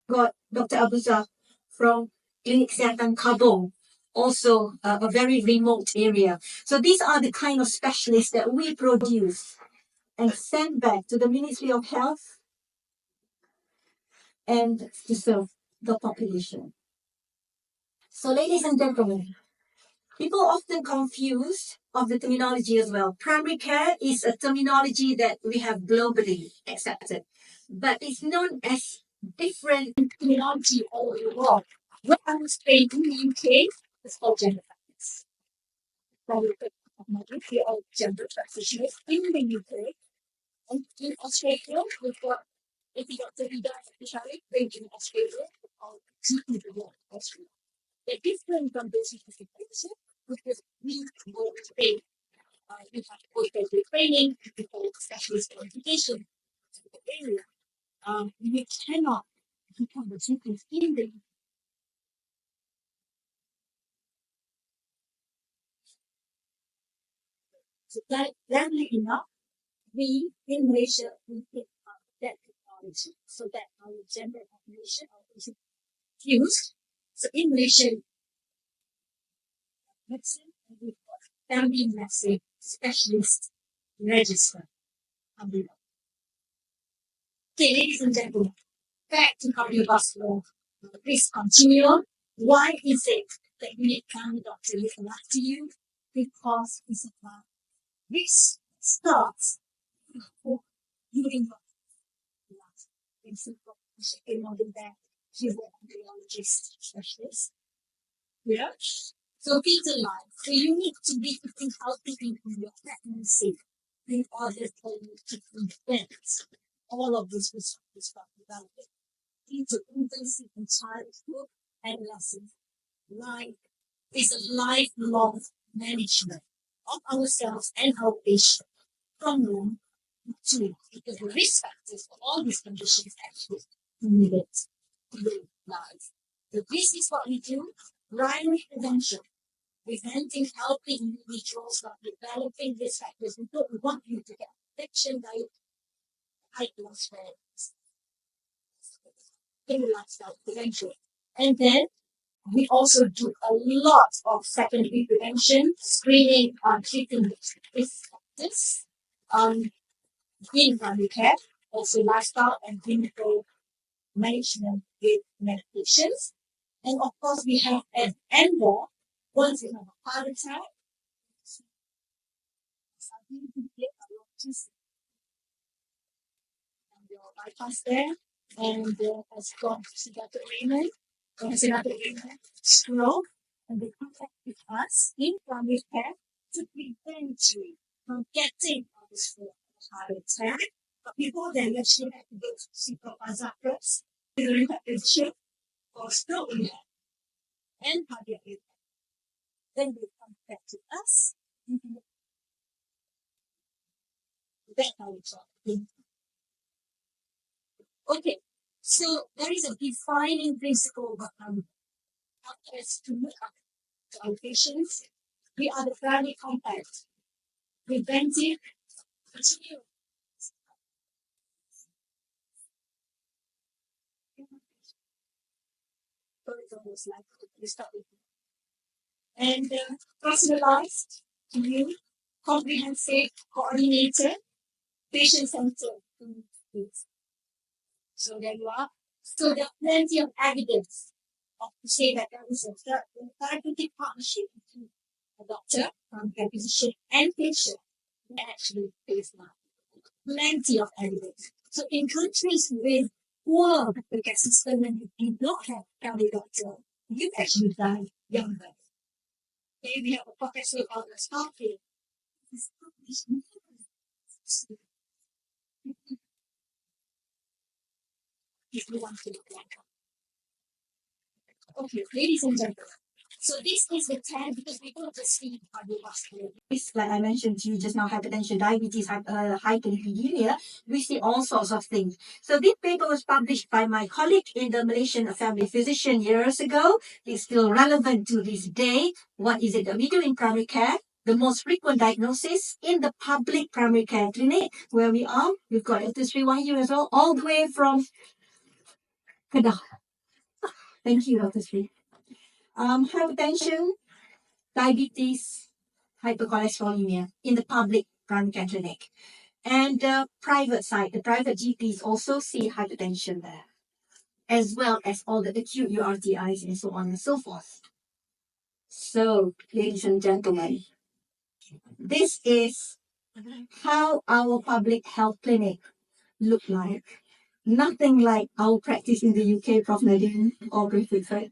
Got Dr. Abuza from Klinik Kesihatan Kabong, also a very remote area. So these are the kind of specialists that we produce and send back to the Ministry of Health and to serve the population. So ladies and gentlemen, people often confuse of the terminology as well. Primary care is a terminology that we have globally accepted, but it's known as different terminology all over the world. When I was trained in the UK, it's called gender practice. Probably of my UK all gender practitioners in the UK. And in Australia, we've got Dr. Vida Shari, based in Australia, called GP Australia. They're different from those who have because we go train. We have postgraduate training, people specialist qualification in the area. We cannot become the GPs in the so gladly enough, we in Malaysia we pick up that technology so that our gender population is fused. So in Malaysia, medicine, we've got family medicine specialist register. Okay, ladies and gentlemen, back to cardiovascular risk continuum. Why is it that you need family doctor listen after you? Because it's about risk starts during your life. In simple, more than that, you were a cardiologist specialist. Yeah. So fetal life. So you need to be eating healthy in your pregnancy in order for you to prevent all of these risk factors from developing into infancy and childhood, adolescence. Life is a lifelong management of ourselves and our patients from womb to because the risk factors for all these conditions actually limit through life. So this is what we do. Primary prevention, preventing healthy individuals from developing these factors. We don't want you to get addiction, high cholesterol, in lifestyle prevention. And then we also do a lot of secondary prevention, screening, treating risk factors, in primary care, also lifestyle and clinical management with medications. And of course, we have an ENDOR. Once you have a heart attack, and your bypass there, and has gone to see Dr. Raymond, or has Dr. Raymond stroke, and they contact with us in primary care to prevent you from getting this heart attack. But before then, you actually have to go to see Professor first, with a rehabilitation or stroke rehab and cardiac rehab. Then they come back to us. That's how it's all. Okay, so there is a defining principle about healthcare to look after our patients. We are the family compact, preventive, continue. Almost like we start with. And personalized to you, comprehensive, coordinated, patient-centered. So there you are. So there are plenty of evidence to say that there is a therapeutic partnership between a doctor, a physician, and patient that actually pays now. Plenty of evidence. So in countries with poor healthcare system and you do not have family doctor, you actually die younger. Okay, we have a professor of Starfield. If you want to look like okay, ladies and gentlemen. So this is the 10 because we don't just see cardiovascular. Like I mentioned to you just now, hypertension, diabetes, hyperlipidemia, we see all sorts of things. So this paper was published by my colleague in the Malaysian family physician years ago. It's still relevant to this day. What is it that we do in primary care? The most frequent diagnosis in the public primary care clinic where we are. We've got Dr. Sri Wahyu as well, all the way from Kedah. Thank you, Dr. Sri. Hypertension, diabetes, hypercholesterolemia in the public primary care clinic. And the private side, the private GPs also see hypertension there, as well as all the acute URTIs and so on and so forth. So, ladies and gentlemen, this is how our public health clinic look like. Nothing like our practice in the UK, Prof. Nadine or Griffith, right?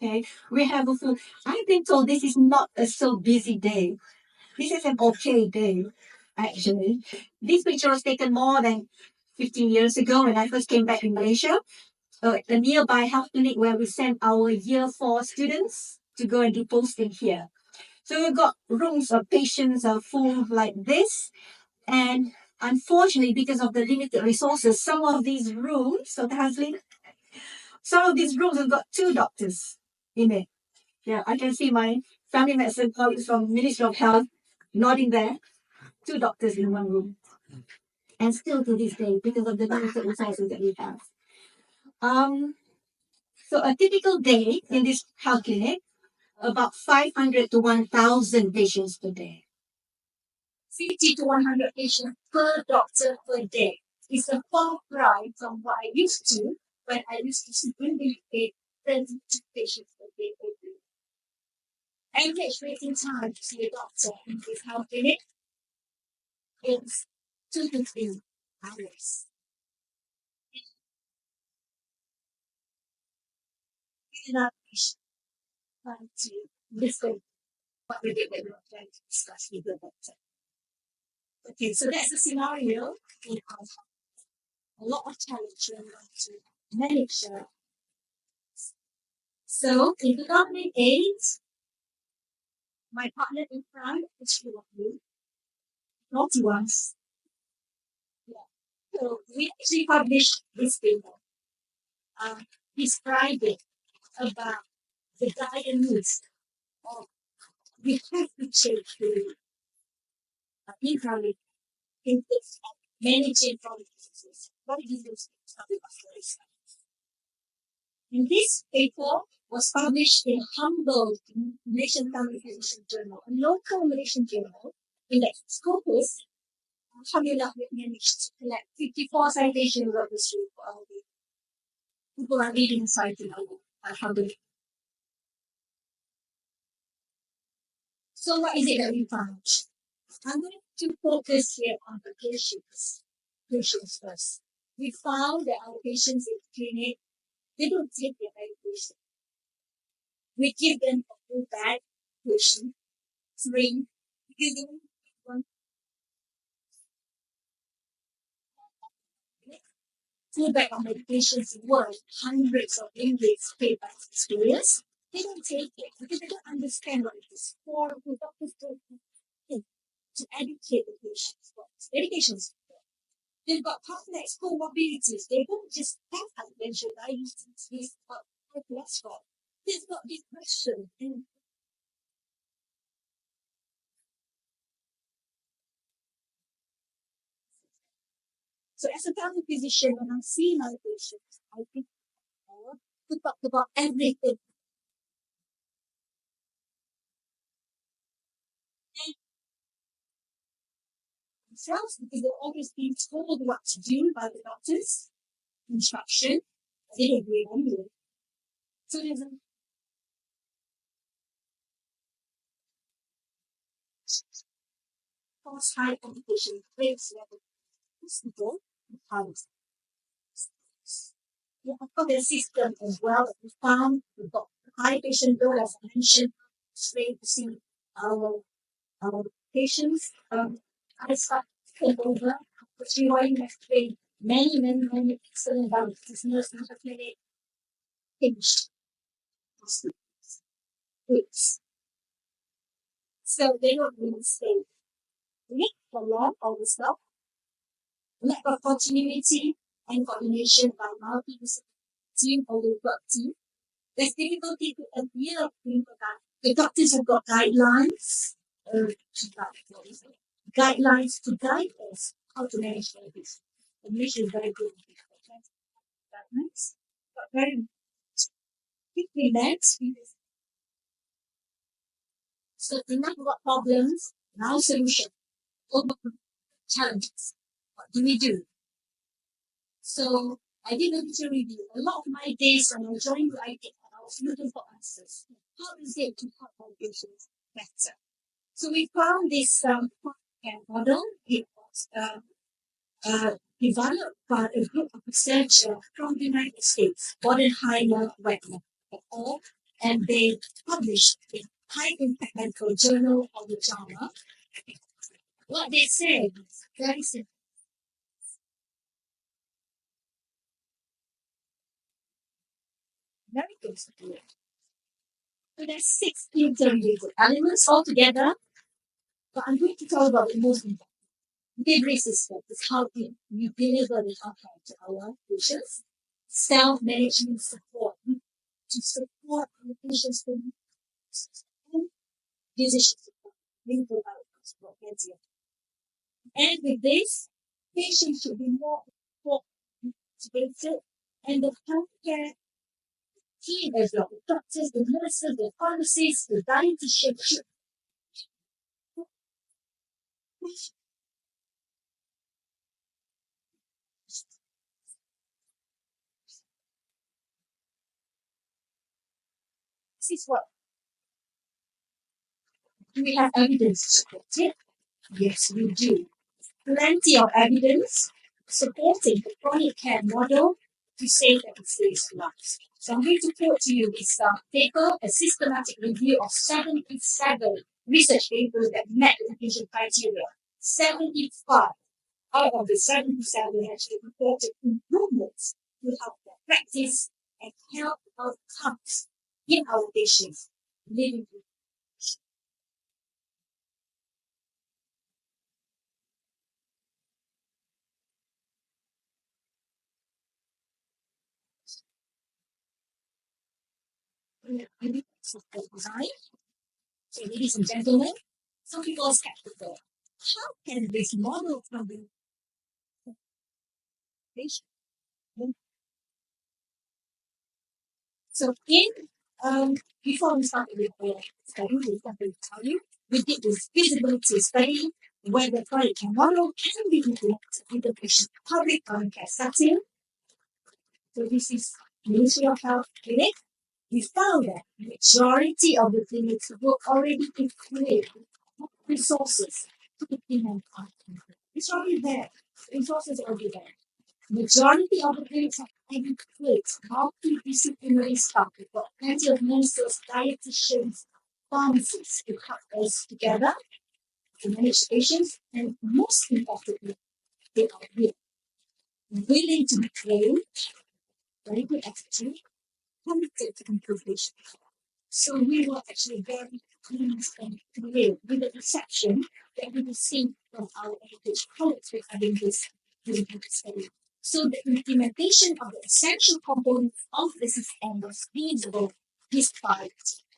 Okay, we have a full. I've been told this is not a so busy day. This is an okay day, actually. This picture was taken more than 15 years ago when I first came back in Malaysia. The nearby health clinic where we sent our year 4 students to go and do posting here. So we've got rooms of patients are full like this. And unfortunately, because of the limited resources, some of these rooms, some of these rooms have got 2 doctors in it. Yeah, I can see my family medicine colleagues from Ministry of Health nodding there. 2 doctors in one room. And still to this day, because of the limited resources that we have. So a typical day in this health clinic, about 500 to 1,000 patients per day. 50 to 100 patients per doctor per day. It's a far cry from what I used to when I used to see in the UK 32 patients per day. Average waiting time to see a doctor in this health clinic is 2 to 3 hours. Enough patient time to listen what we did that we were trying to discuss with the doctor. Okay, so that's the scenario. We have a lot of challenge when we want to manage that. So in 2008, my partner in crime is full of me. Naughty ones. Yeah. So we actually published this paper describing about the guidance of we have to change the economic inputs of managing from businesses. What is this? And this paper was published in Humboldt Malaysian Communication Journal, a local Malaysian journal in the Scopus. Alhamdulillah, we managed to collect 54 citations of this report. People are reading citing Alhamdulillah. So what is it that we found? I'm going to focus here on the patients. Patients first. We found that our patients in clinic, they don't take their medication. We give them a full bag patient, 3, we give them one full bag of medications worth hundreds of ringgits paid by experience. They don't take it because they don't understand what it is for. The doctors don't think to educate the patients. Medications. They've got complex comorbidities. They don't just have hypertension, diabetes, or high cholesterol. They've got depression. And so, as a family physician, when I see my patients, I think to talk about everything. And themselves, because they're always being told what to do by the doctors, instruction. They don't agree anyway. So there's a false high complication rates level hospital and house. Yeah, of course, the system as well. We found we've got high patient load, as I mentioned, straight to see our patients. I start to take over, which we were in actually many excellent doctors, nurses, clinic, finished hospitals, weeks. So they don't really stay. Weak for long, all the stuff. Lack of continuity and coordination by multi-disciplinary team or the work team. There's difficulty to adhere to clinical guidelines. The doctors have got guidelines, guidelines to guide us how to manage all this. The mission is very good. Guidelines, but very quickly next. So we know what problems, now solution, over challenges. What do we do? So I did a little review. A lot of my days when I joined the IT, I was looking for answers. How is it to help our patients better? So we found this care model. It was developed by a group of researchers from the United States, Bodenheimer, Wegner, et al., and they published in High Impact Medical Journal of the JAMA. What they said is very simple. Very good to do it. So there's 6 interrelated elements altogether, but I'm going to talk about the most important. Delivery system is how we deliver the outcome to our patients. Self-management support to support our patients and decision support linked to our support. And with this, patients should be more motivated, and the healthcare team as well, the doctors, the nurses, the pharmacists, the dietitians should this is what do we have evidence to support it? Yes, we do. Plenty of evidence supporting the chronic care model to say that it saves lives. So I'm going to quote to you this paper, a systematic review of 77 research papers that met the inclusion criteria. 75 out of the 77 actually reported improvements to healthcare practice and health outcomes in our patients living with. design. So, ladies and gentlemen, some people are skeptical. How can this model from the patient? So, before we started with the study, we started to tell you, we did this feasibility study where the chronic care model can be implemented in the patient public chronic care setting. So, this is Ministry of Health clinic. We found that majority of the clinics were already equipped with resources to implement our clinic. It's already there. Resources are already there. Majority of the clinics have equipped multidisciplinary staff. We've got plenty of nurses, dietitians, pharmacists to help us together to manage patients, and most importantly, they are willing to be trained, very good attitude, committed to improve patient. So we were actually very pleased and thrilled with the reception that we received from our heritage colleagues regarding this clinical study. So the implementation of the essential components of the system was feasible despite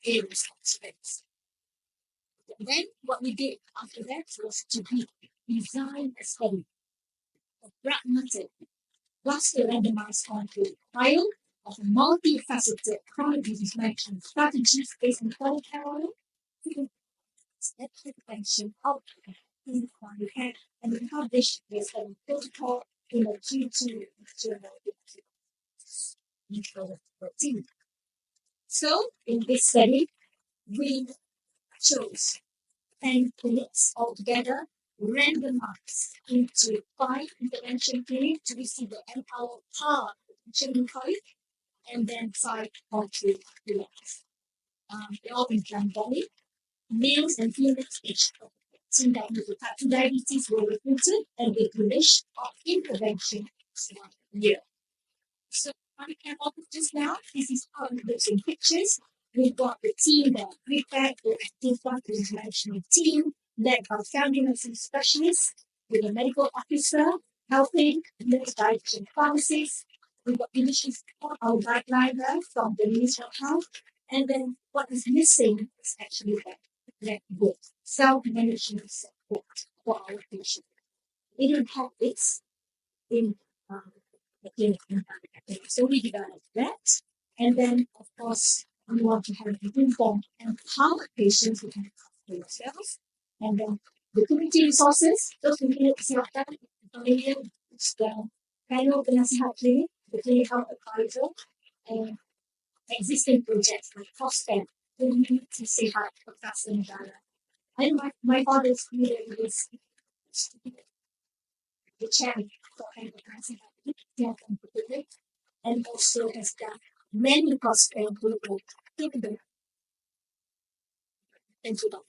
various constraints. Then what we did after that was to design a study, a pragmatic, cluster randomized control trial of multifaceted chronic disease management strategies based on chronic care model to step prevention outcome in chronic care, and we published this study protocol in the Q2 journal in 2014. So in this study, we chose 10 clinics altogether, randomized into 5 intervention clinics to receive the Empower Power intervention code, and then 5 control clinics. They're all in Valley. Males and females aged from 18 diagnosed with type 2 diabetes were recruited, and the duration of intervention was 1 year. So I can offer just now, this is how it looks in pictures. We've got the team that prepared the active practice management team, led by family medicine specialists, with a medical officer, helping nurse dietitian pharmacists. We've got initial support, our guideline there from the Ministry of Health. And then what is missing is actually that book, self-management support for our patients. It will help this in the clinic. So we developed that. And then, of course, we want to have informed and empowered patients who can for themselves. And then the community resources, those community kesihatan, familiar, the panel penasihat clinic, the clinic health advisor, and existing projects like COSPEN, community sehat perkasa negara. And my father is familiar with this, the chairman for panel penasihat clinic, and also has done many COSPEN global capable. Thank you, Doctor.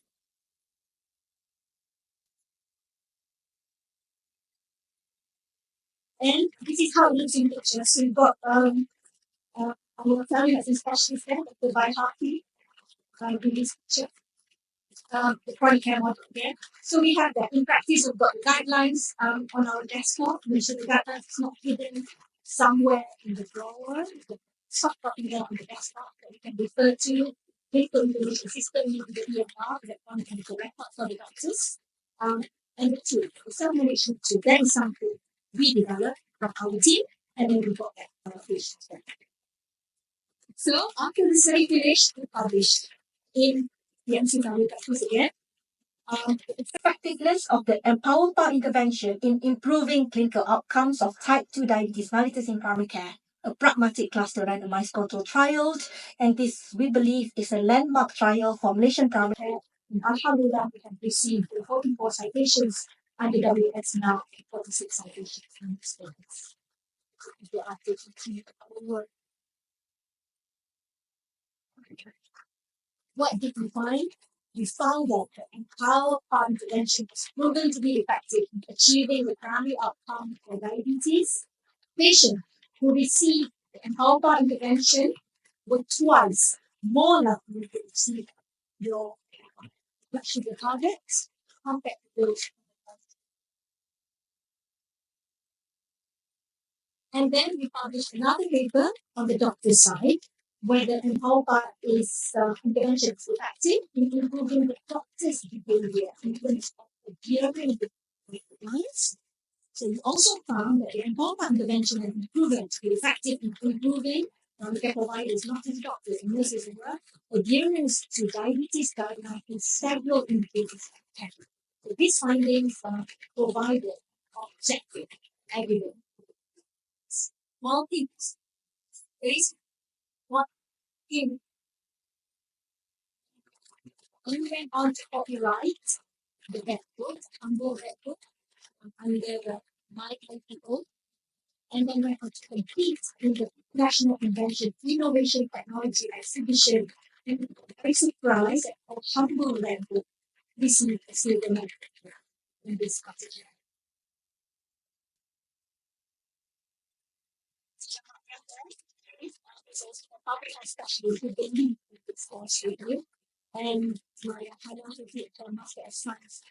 And this is how it looks in pictures. So we've got our family medicine specialist there, Dr. Baihaki, in this picture. The chronic care model again. So we have that. In practice, we've got the guidelines on our desktop. Make sure the guidelines is not hidden somewhere in the drawer. The soft copy there on the desktop that we can refer to. Clinical information system with the EMR, electronic medical records for the doctors. And the tool, the self-management tool, that is something we developed from our team, and then we got that for our patients. So after the study finished, we published in the MCW Practice again. Effectiveness of the Empower Power intervention in improving clinical outcomes of type 2 diabetes mellitus in primary care. A pragmatic cluster randomized control trial, and this we believe is a landmark trial for Malaysian primary care. Alhamdulillah, we have received 44 citations under WS now, 46 citations in this case. They are taking our work. What did we find? We found that the Empower Power intervention was proven to be effective in achieving the primary outcome for diabetes. Patients who received the Empower Power intervention were twice more likely to receive your blood sugar targets compared to those. And then we published another paper on the doctor's side whether an part is intervention is effective in improving the doctor's behavior in terms of adhering to guidelines. So we also found that the empowerment intervention has been proven to be effective in improving care providers, not just doctors and nurses as well, adherence to diabetes guidelines in several indicators of care. So these findings are provided objective evidence. Multi is what in we went on to copyright the red book, humble red book under the my IPO, and then went on to compete in the National Invention Innovation Technology Exhibition. And very surprised that our humble red book received a silver medal in this category. Is also a public especially who believe in this course review. And my highlighted the Master of Science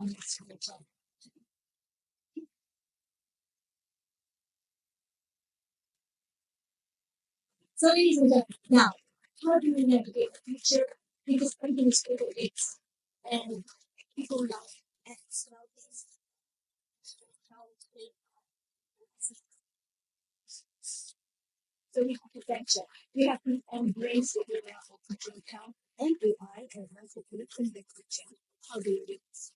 on this project. So, ladies and gentlemen, now, how do we navigate the future? Because everything is over X, and people love X nowadays. So we have to venture. We have to embrace the era of future health and AI and micropolitics in the future. How do we do this?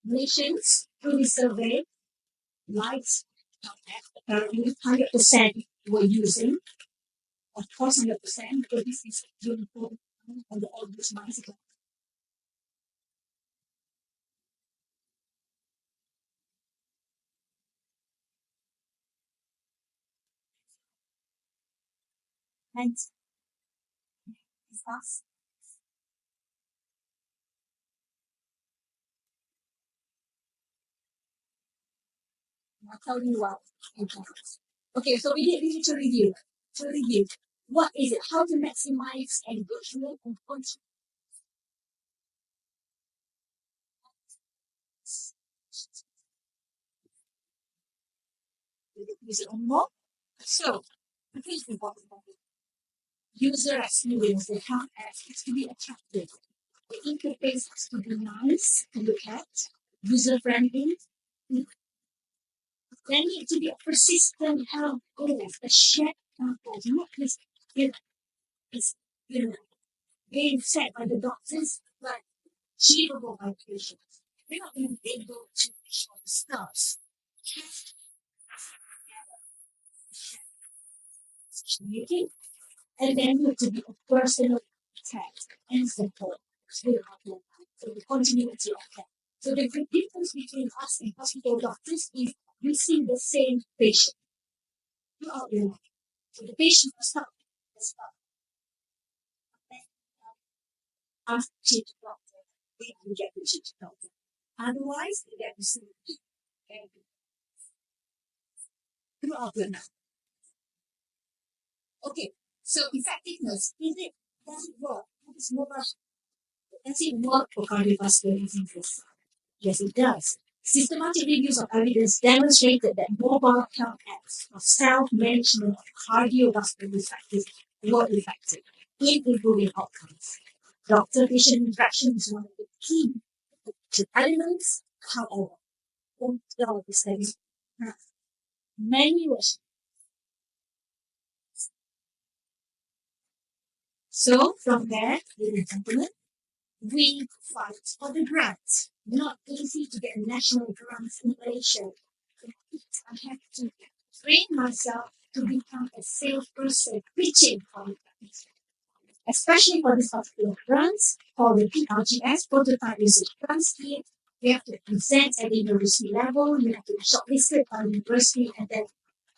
Nations, through the survey, lights, apparently 100% were using, of course 100%, because this is really important on the obvious minds ago. And discuss. I'll tell you what. Okay, so we did literature review. To review, what is it? How to maximize engagement and control. Use it on more. So, the things we want about it. User experience, the health apps has to be attractive. The interface has to be nice to look at, user friendly. There needs to be a persistent health goals, a shared health goals, not just it's being set by the doctors, but achievable by patients. We're not going to be able to show the stars. Making, and then you have to be a personal text and simple. So the continuity of care. So the difference between us and hospital doctors is we see the same patient throughout your life. So the patient will start ask to change the doctor. We can get to change the doctor. Otherwise, they get to see throughout your life. Okay, so effectiveness, does it work? Does it work for cardiovascular diseases? Yes, it does. Systematic reviews of evidence demonstrated that mobile health apps for self-management of cardiovascular diseases were effective in improving outcomes. Doctor-patient interaction is one of the key elements. However, all of the studies have many restrictions. So, from there, ladies and gentlemen, we fight for the grants. Not easy to get national grants in Malaysia. I have to train myself to become a salesperson pitching for the grants. Especially for this particular grants, for the PRGS, Prototype Research Grant Scheme, we have to present at the university level, we have to be shortlisted by the university, and then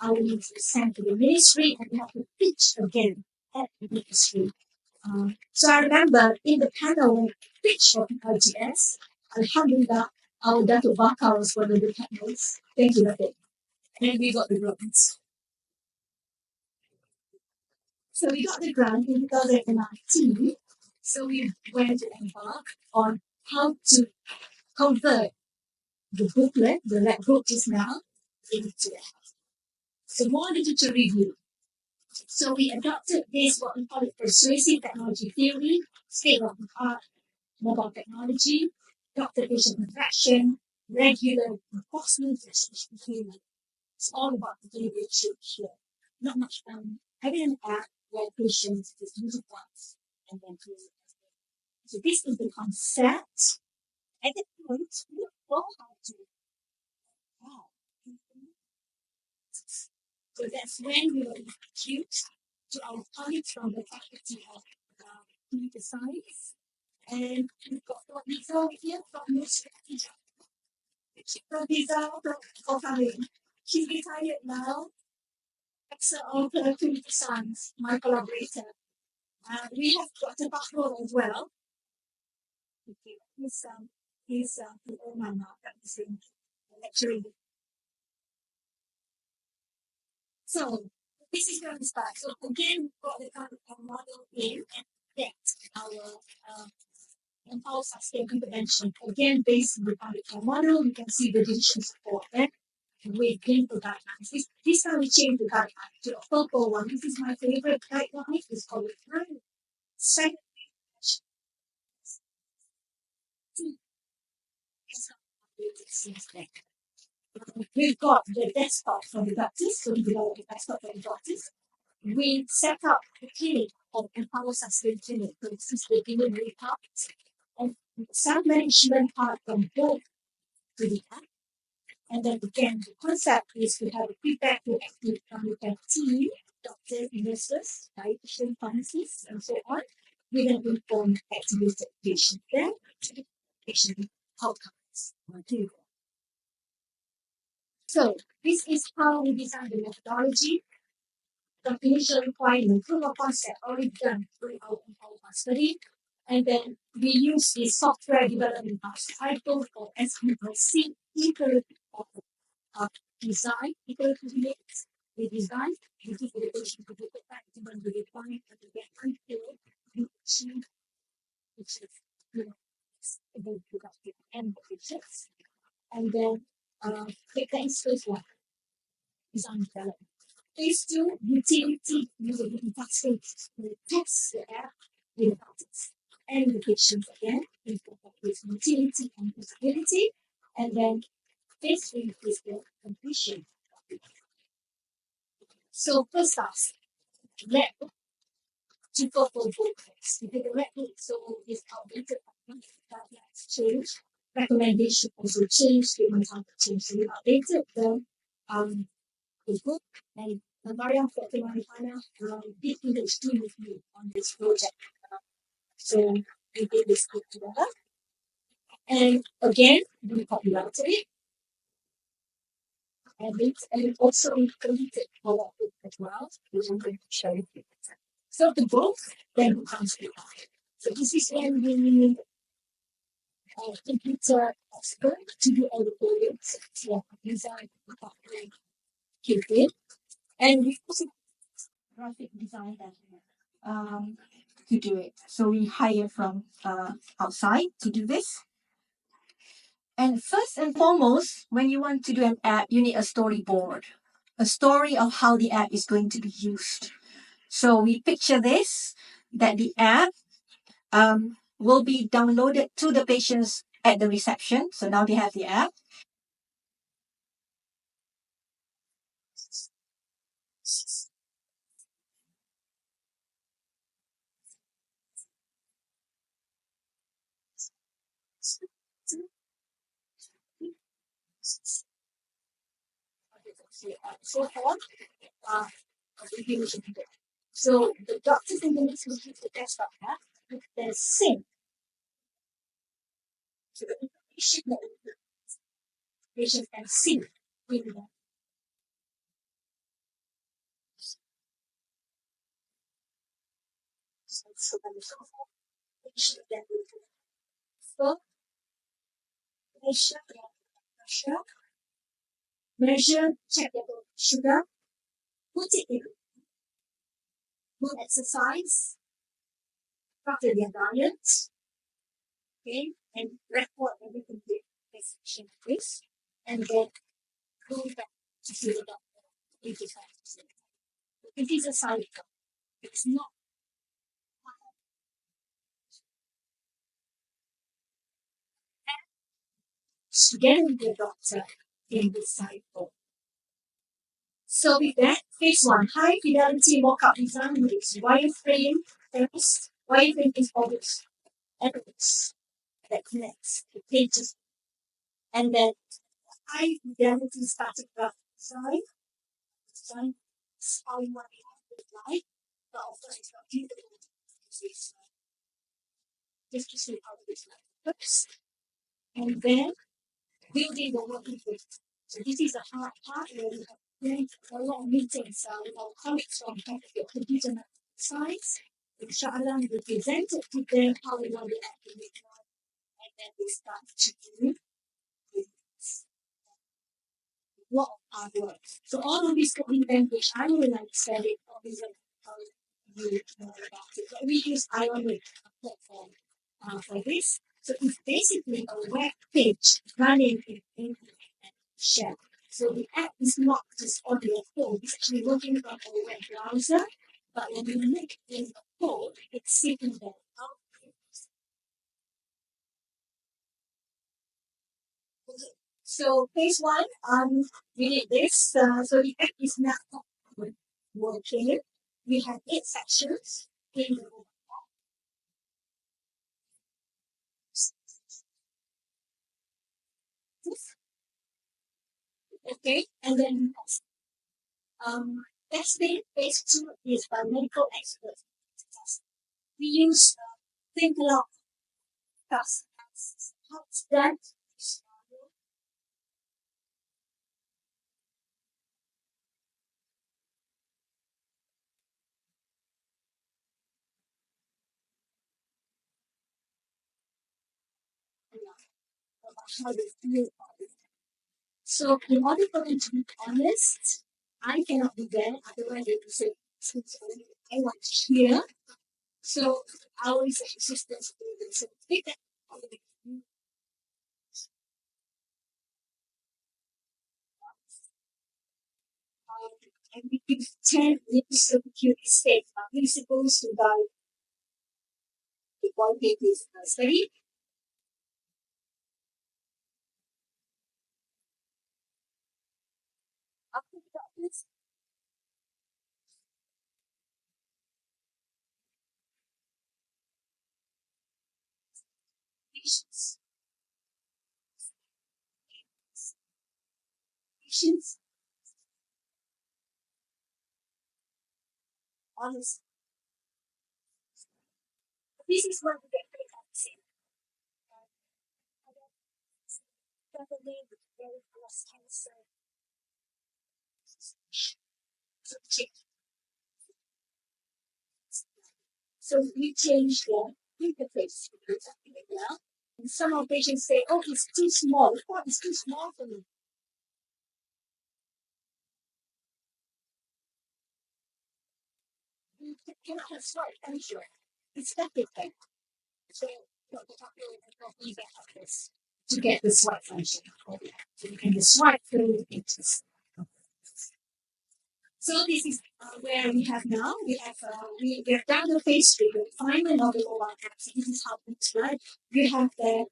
our name is sent to the ministry, and we have to pitch again at the ministry. So I remember in the panel when we pitched for PRGS, Alhamdulillah, our Datuk Bakar was one of the panelists. Thank you, Datuk. And we got the grant. So we got the grant in 2019. So we went to embark on how to convert the booklet, the red book just now, into that. So more literature review. So we adopted this, what we call it, persuasive technology theory, state of the art, mobile technology, doctor-patient interaction, regular enforcement, and behavior. It's all about the behavior change here. Not much fun. Having an app where patients just use it once and then close it. So this is the concept. At the point, we don't know how to wow. So that's when we were introduced to our colleagues from the faculty of computer science. And we've got Lisa here from University. Lisa for coming. She's retired now. Excellent computer science, my collaborator. We have Dr. Bakro as well. Okay, he's the owner now, practicing lecturing. So this is where we start. So again, we've got the kind of model in and that's our empower sustained intervention. Again, based on the kind model, we can see the decision support and with clinical guidelines. This time we change the guideline to a purple one. This is my favorite guideline. It's called the second. We've got the desktop for the doctors, so we developed the desktop for the doctors. We set up the clinic of Empower Sustain Clinic, so this is the delivery part, and self-management part from both to the app. And then again, the concept is to have a feedback to active family care team, doctors, nurses, dietitian, pharmacists, and so on, with an informed activated patient then patient outcomes. So this is how we design the methodology. The initial requirement, proof of concept already done through our study. And then we use the software development cycle for SPLC, iterative design, iterative units. We design, we give the patient to do the when we define and we get until we achieve, which is, the productive end features. And then take the phase one, design development. Phase two, utility usability tasks to test the app with the doctors and the patients again, with utility and usability. And then phase three is the completion. So first task, let to go for books. Because the record so is outdated, that's change. Recommendation also change, statements have to change. So we updated the book and Maria Fatima did English 2 with me on this project. So we did this book together. And again, we copyrighted it. And also we created our book as well, which I'm going to show you. So the book then becomes the art. So this is when we need a computer expert to do all the coding, so design, and we also graphic designer to do it. So we hire from outside to do this. And first and foremost, when you want to do an app, you need a storyboard, a story of how the app is going to be used. So we picture this, that the app will be downloaded to the patients at the reception. So now they have the app. So on. So the doctors in the next will use the desktop app with the same. So the information that the patient can see in the so the patient then will so measure, check their blood sugar, put it in, do exercise, after their diet, okay, and record everything the patient is, and then go back to see the doctor 85%. It is a cycle. It's not together with the doctor in this cycle. So with that, phase one, high fidelity mock-up design with its wireframe first. Wireframe is always evidence that connects the pages. And then high fidelity static graph design. Design is how you want it to like, but also it's not beautiful. Just to see how this looks. And then building the working group. So this is the hard part where we have very a lot of meetings with our colleagues from computer science. Inshallah, we present it to them how we want to activate one, and then we start to do a lot of hard work. So all of this coding language, I don't really understand it, obviously how you know about it. But we use Ionic platform for this. So it's basically a web page running in English and shell. So the app is not just on your phone, it's actually working from a web browser. But when you look in the code, it's sitting there. So phase one, we did this. So the app is now working. We have 8 sections in the okay, and then testing phase two is by medical experts. We use think a lot fast. How it's done. How they feel about it. So in order for them to be honest, I cannot be there, otherwise they will say, I want to hear. So our research assistants do this. So take that and we give 10 years of security state principles to guide the quality study. After this, patients. Patients. Honest. This is what we get very upset. Definitely with very breast cancer. So we change the interface now. And some of patients say, oh, it's too small. The font is too small for me. You cannot have swipe anywhere. It's that different. So Dr. Tucker this to get the swipe function. So you can just swipe through the pictures. So this is where we have now. We're done the phase three, the refinement of the mobile app. So this is how it looks like. We have the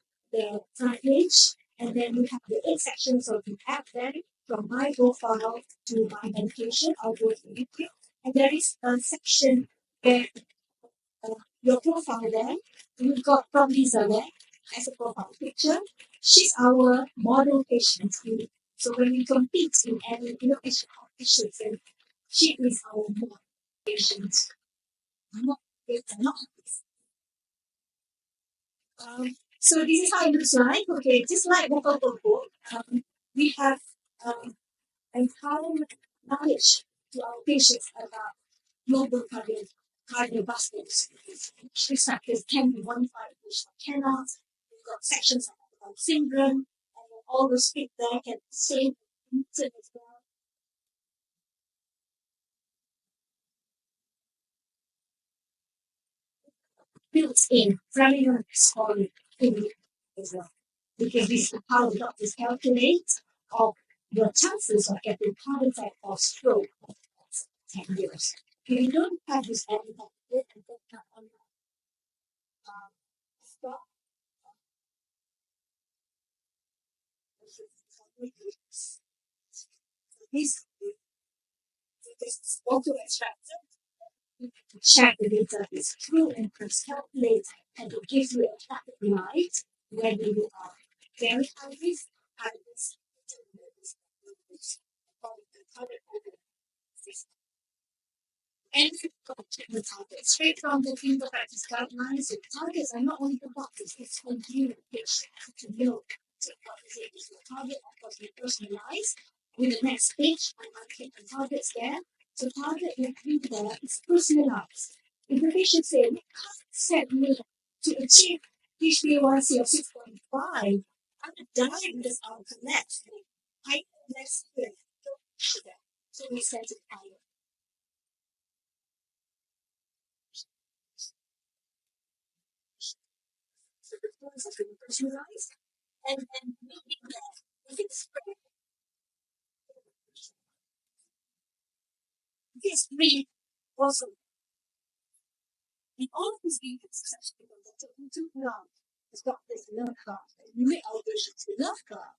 front page, and then we have the 8 sections of the app. Then from my profile to my medication, I'll go through it. And there is a section where your profile there. We've got from Lisa there as a profile picture. She's our model patient. So when we compete in any innovation competitions, and she is our model patient. Not it's not. So this is how it looks like. Okay, just like vocal book, we have empowered knowledge to our patients about global cardiovascular disease. Risk factors can be modified, which cannot. We've got sections about syndrome, and all those fit there can save as well. Built in granular scoring as well. Because this is how the doctors calculate of your chances of getting heart attack or stroke. 10 years. If you don't have this early target and then not on stop, this is also extracted. Check the data is true and press calculate, and it gives you a traffic light whether you are very high risk, and you've got to check the target straight from the clinical practice guidelines. The targets are not only for doctors, it's for you, patient, to know what is your target, of course, you personalize. With the next page, I might hit the targets there. So target you think there is personalized. If the patient say, we can't set me to achieve HbA1c of 6.5, I'm dying because I'll connect. I next year, sugar. So we set it higher. So the points are being personalized, and then making that, if it's really awesome. And all of these being successful because that's what we do now. It's got this love card. We make our versions with love card.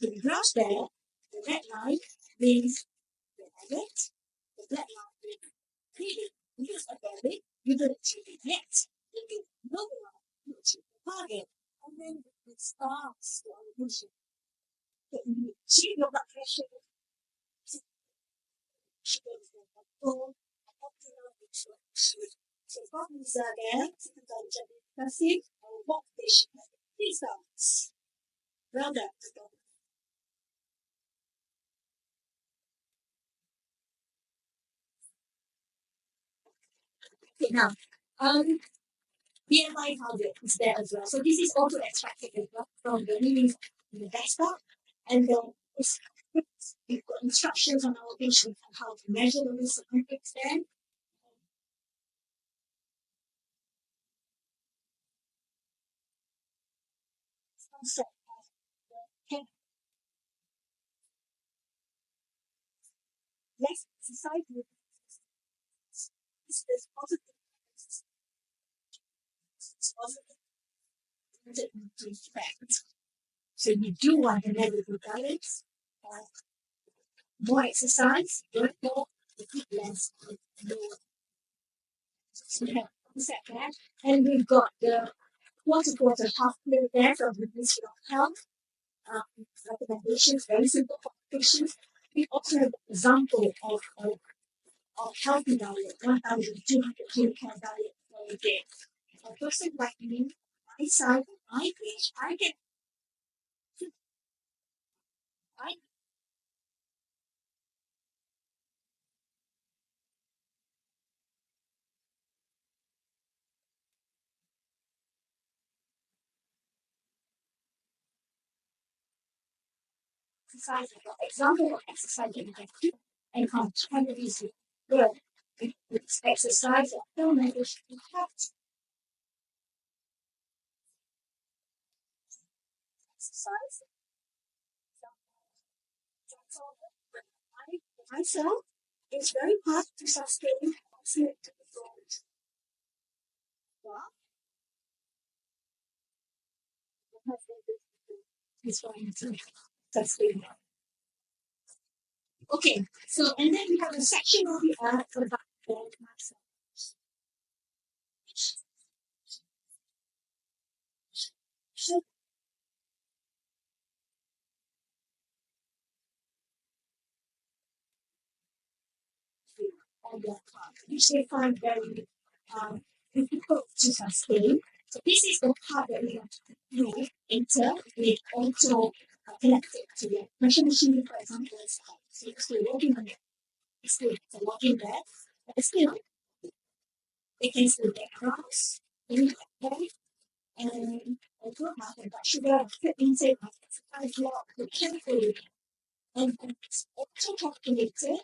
So the graphs there, the red line means the habit, the black line means really, because of habit, you don't achieve it yet. You can know the line, you achieve the target, and then it starts to evolution. So you achieve your blood pressure, sugar is not control, optimal nutrition. So problems are there, secondary passive, or what patient results. Well done. Okay, now, BMI target is there as well. So this is also extracted as well from the meanings in the desktop. And then we've got instructions on our patient on how to measure the risk of conflicts then. Concept of the less exercise is positive. It's positive to effect. So you do want a negative balance. More exercise, work more, eat less, more. So we have concept that. And we've got the quarter half clear there from the Ministry of Health. Recommendations, very simple for patients. We also have an example of healthy diet, 1,200 kcal diet for a day. A person like me, my size, my age, I exercise, example of exercise that you can do and how calories you burn with exercise or film language you have to exercise. But myself, it's very hard to sustain constant performance. Well, it's going to sustain that. Okay, so and then we have a section of the art about myself. So on their part, which they find very difficult to sustain. So this is the part that we have to do enter with also connected to the pressure machine, for example, so you're still working on it. It's still it's a working bed, but still they can still get cramps in the bed and also have a blood sugar fit intake of exercise log to carefully and it's also calculated.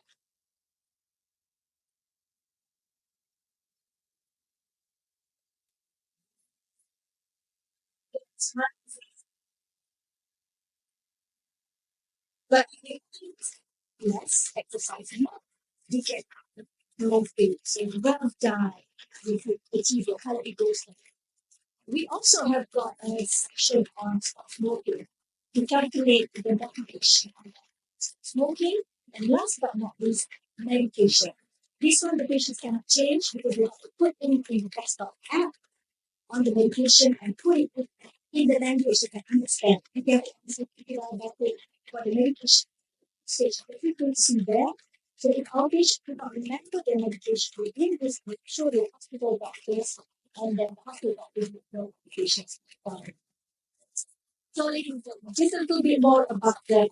It's not but if you eat less, exercise more, you get healthy, so well done if you achieve your healthy goals. We also have got a section on stop smoking to calculate the motivation on smoking, and last but not least, medication. This one the patients cannot change because they have to put in the desktop app on the medication and put it in the language they can understand. You can figure out better what the medication stage of the frequency there. So if our patient do not remember their medication within this, make sure the hospital doctors and then the hospital doctors will know medications. So just a little bit more about the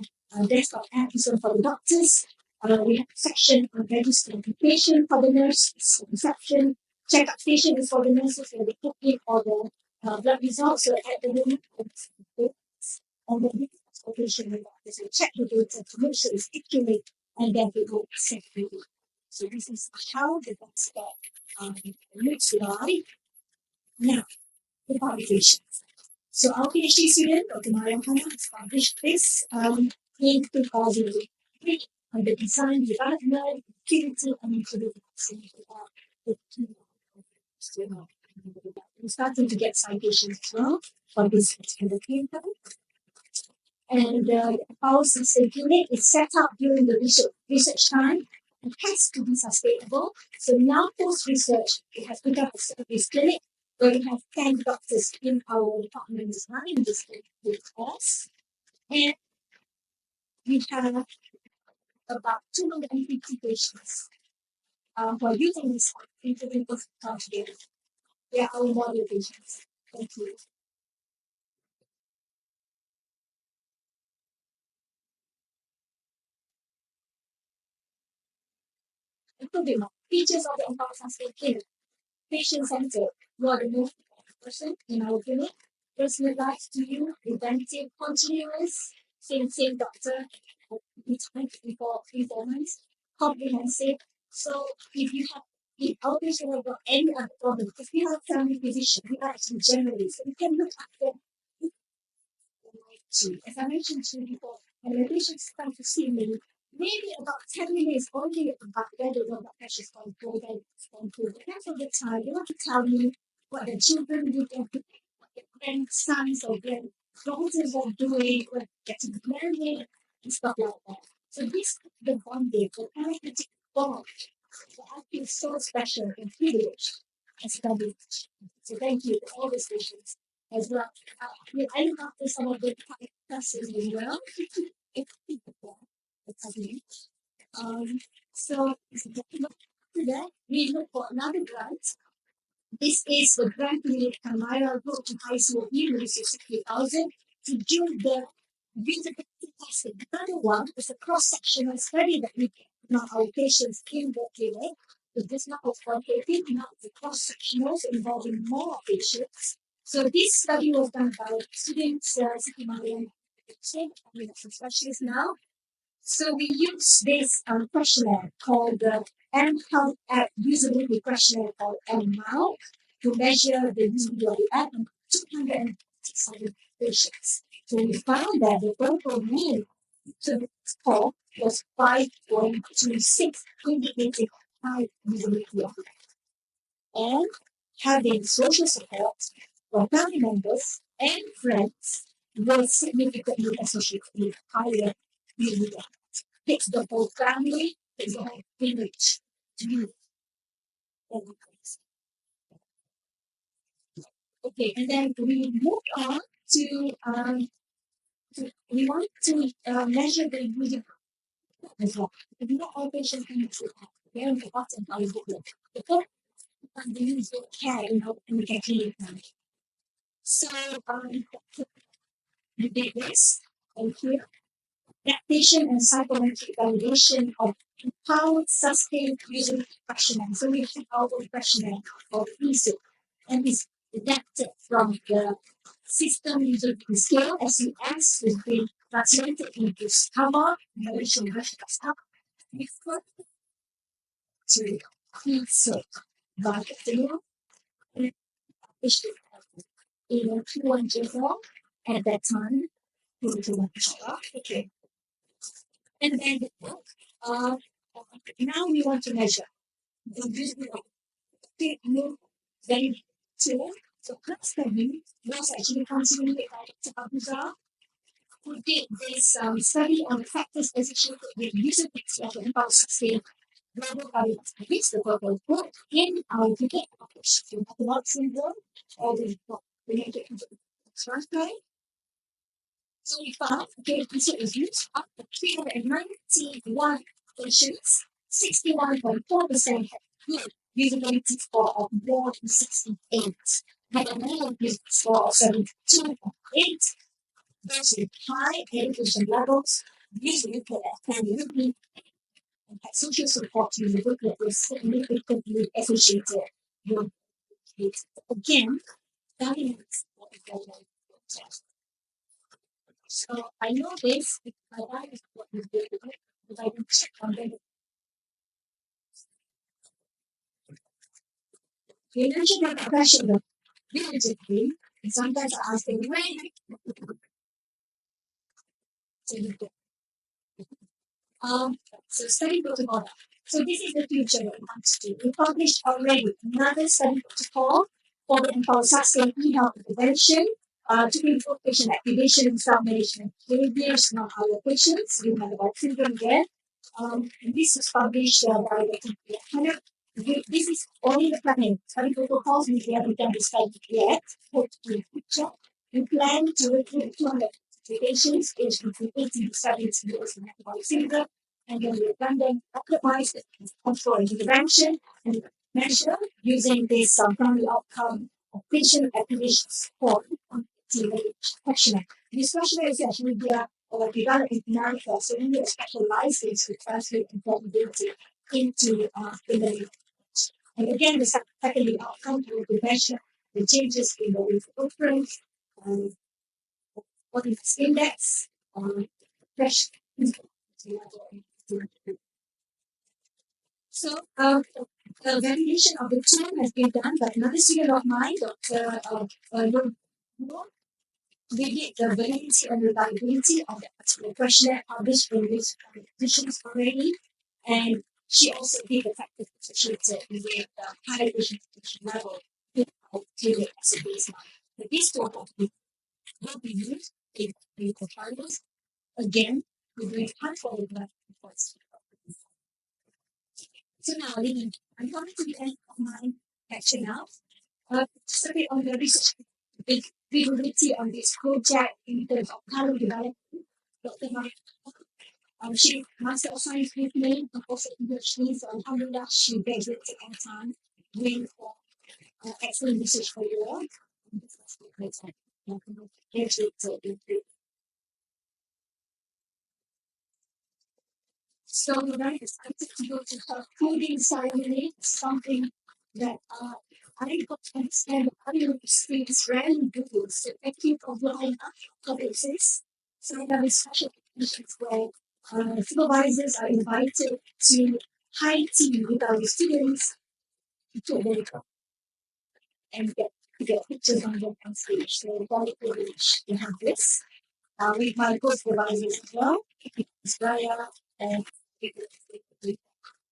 desktop app so for the doctors. We have a section on registering the patient for the nurses, reception, check-up station is for the nurses where they put in all the blood results so at the moment and then we patient with doctors and check the data to make sure it's accurate and then they go separately. So this is how the desktop looks like. Now, the publications. So our PhD student, Dr. Mariam Khan, has published this in 2003 on the design, development, activity, and implementation of the key. We're starting to get citations as well for this particular paper. And the power system unit is set up during the research time. It has to be sustainable. So now post-research, we have put up a service clinic where we have 10 doctors in our department running this course. And we have about 250 patients who are using this clinical today. They are our model patients. Thank you. Including features of the Empower Sustain clinic. Patient-centered. You are the most important person in our clinic. Personalized to you, preventive, continuous, same doctor, each month before 3-4 months, comprehensive. So if our patient have got any other problem, because we are a family physician, we are actually generalists, so we can look after as I mentioned to you before, when the patients come to see me, maybe about 10 minutes only about whether your blood pressure is going to go, whether it's going to. The rest of the time, they want to tell me what their children do, what their grandsons or granddaughters are doing, what getting married, and stuff like that. So this is the bonding, the therapeutic bond that I feel so special and privileged as studying. So thank you to all these patients as well. I look after some of the classes as well. It's okay. So after that, we look for another grant. This is the grant we Kamara wrote to high school university 60,000 to do the usability testing. Another one is a cross-sectional study that we now our patients in the clinic. It is not of quantitative, not the cross-sectionals involving more patients. So this study was done by students, Siti Mariam, specialists now. So we use this questionnaire called the M-Health App Usability Questionnaire called MMOU to measure the usability of the app on 267 patients. So we found that the total mean score was 5.26, indicating high usability of the app. And having social support for family members and friends was significantly associated with higher usability. Takes the whole family, takes the whole village to use. Okay, and then we move on we want to measure the user as well. If not all patients can use it, they're in the bottom of the book. The book and the user care and we can clean it. So we did this, and here adaptation and psychometric validation of empowered sustained user questionnaire. So we have our questionnaire of ESO, and it's adapted from the system user scale SUS has been translated into SCAMA, Malaysian version of SCAMA, referred to ESO by afternoon and published in a Q1 journal at that time. Okay. And then now we want to measure. the vision of big move very clear. So class study was actually continued by Dr. Abuza, who did this study on the factors associated with user of the impulse sustain global cardiovascular the purple book in our UK approach to metabolic syndrome, or the related to the so we found the research was used up to 391 patients, 61.4% had good usability score of more than 68, had a median usability score of 72.8, those with high education levels used the booklet at 10 weekly and had social support using the booklet was significantly associated with it. Again, that is what is going on. So I know this because I is what we do, but I can check on them. You mentioned that the question of diligently, and sometimes I ask them, um, so study protocol. So this is the future that we want to do. We published already another study protocol for the impulse sustain e-health intervention to improve patient activation and self-management behaviors in our patients with metabolic syndrome there. And this was published by Dr. Hannah. This is only the planning. Study protocols, we haven't done the study yet. Hope to picture. We plan to recruit 200 patients aged between 18 to 70 years with metabolic syndrome, and then we've done them optimized control intervention and measure using this primary outcome of patient activation score on the questionnaire. This questionnaire is actually developed in America, so we need a special license to translate employability into the learning. And again, the secondary outcome will be measure the changes in the weight footprint, what is its index, pressure. So, the validation of the tool has been done by another student of mine, Dr. We did the validity and reliability of the particular questionnaire published in this editions already, and she also did the factors associated with the high patient level in our clinic as a baseline. The this tool will be used in clinical trials. Again, we're doing high-quality reports. So now, Lily, I'm coming to the end of my lecture now. Study on the research visibility on this project in terms of current development. Dr. Maria, she Master of Science with me, and also PhD, so alhamdulillah, she graduated on time, doing for excellent research for your work. So we're very excited to go to her coding ceremony, something that I got to understand that other students rarely do. So thank you for blowing up for this. So we have a special conditions where supervisors are invited to high tea with our students to America and get pictures on them on stage. So we're very privileged to have this with my co-supervisors as well, Australia and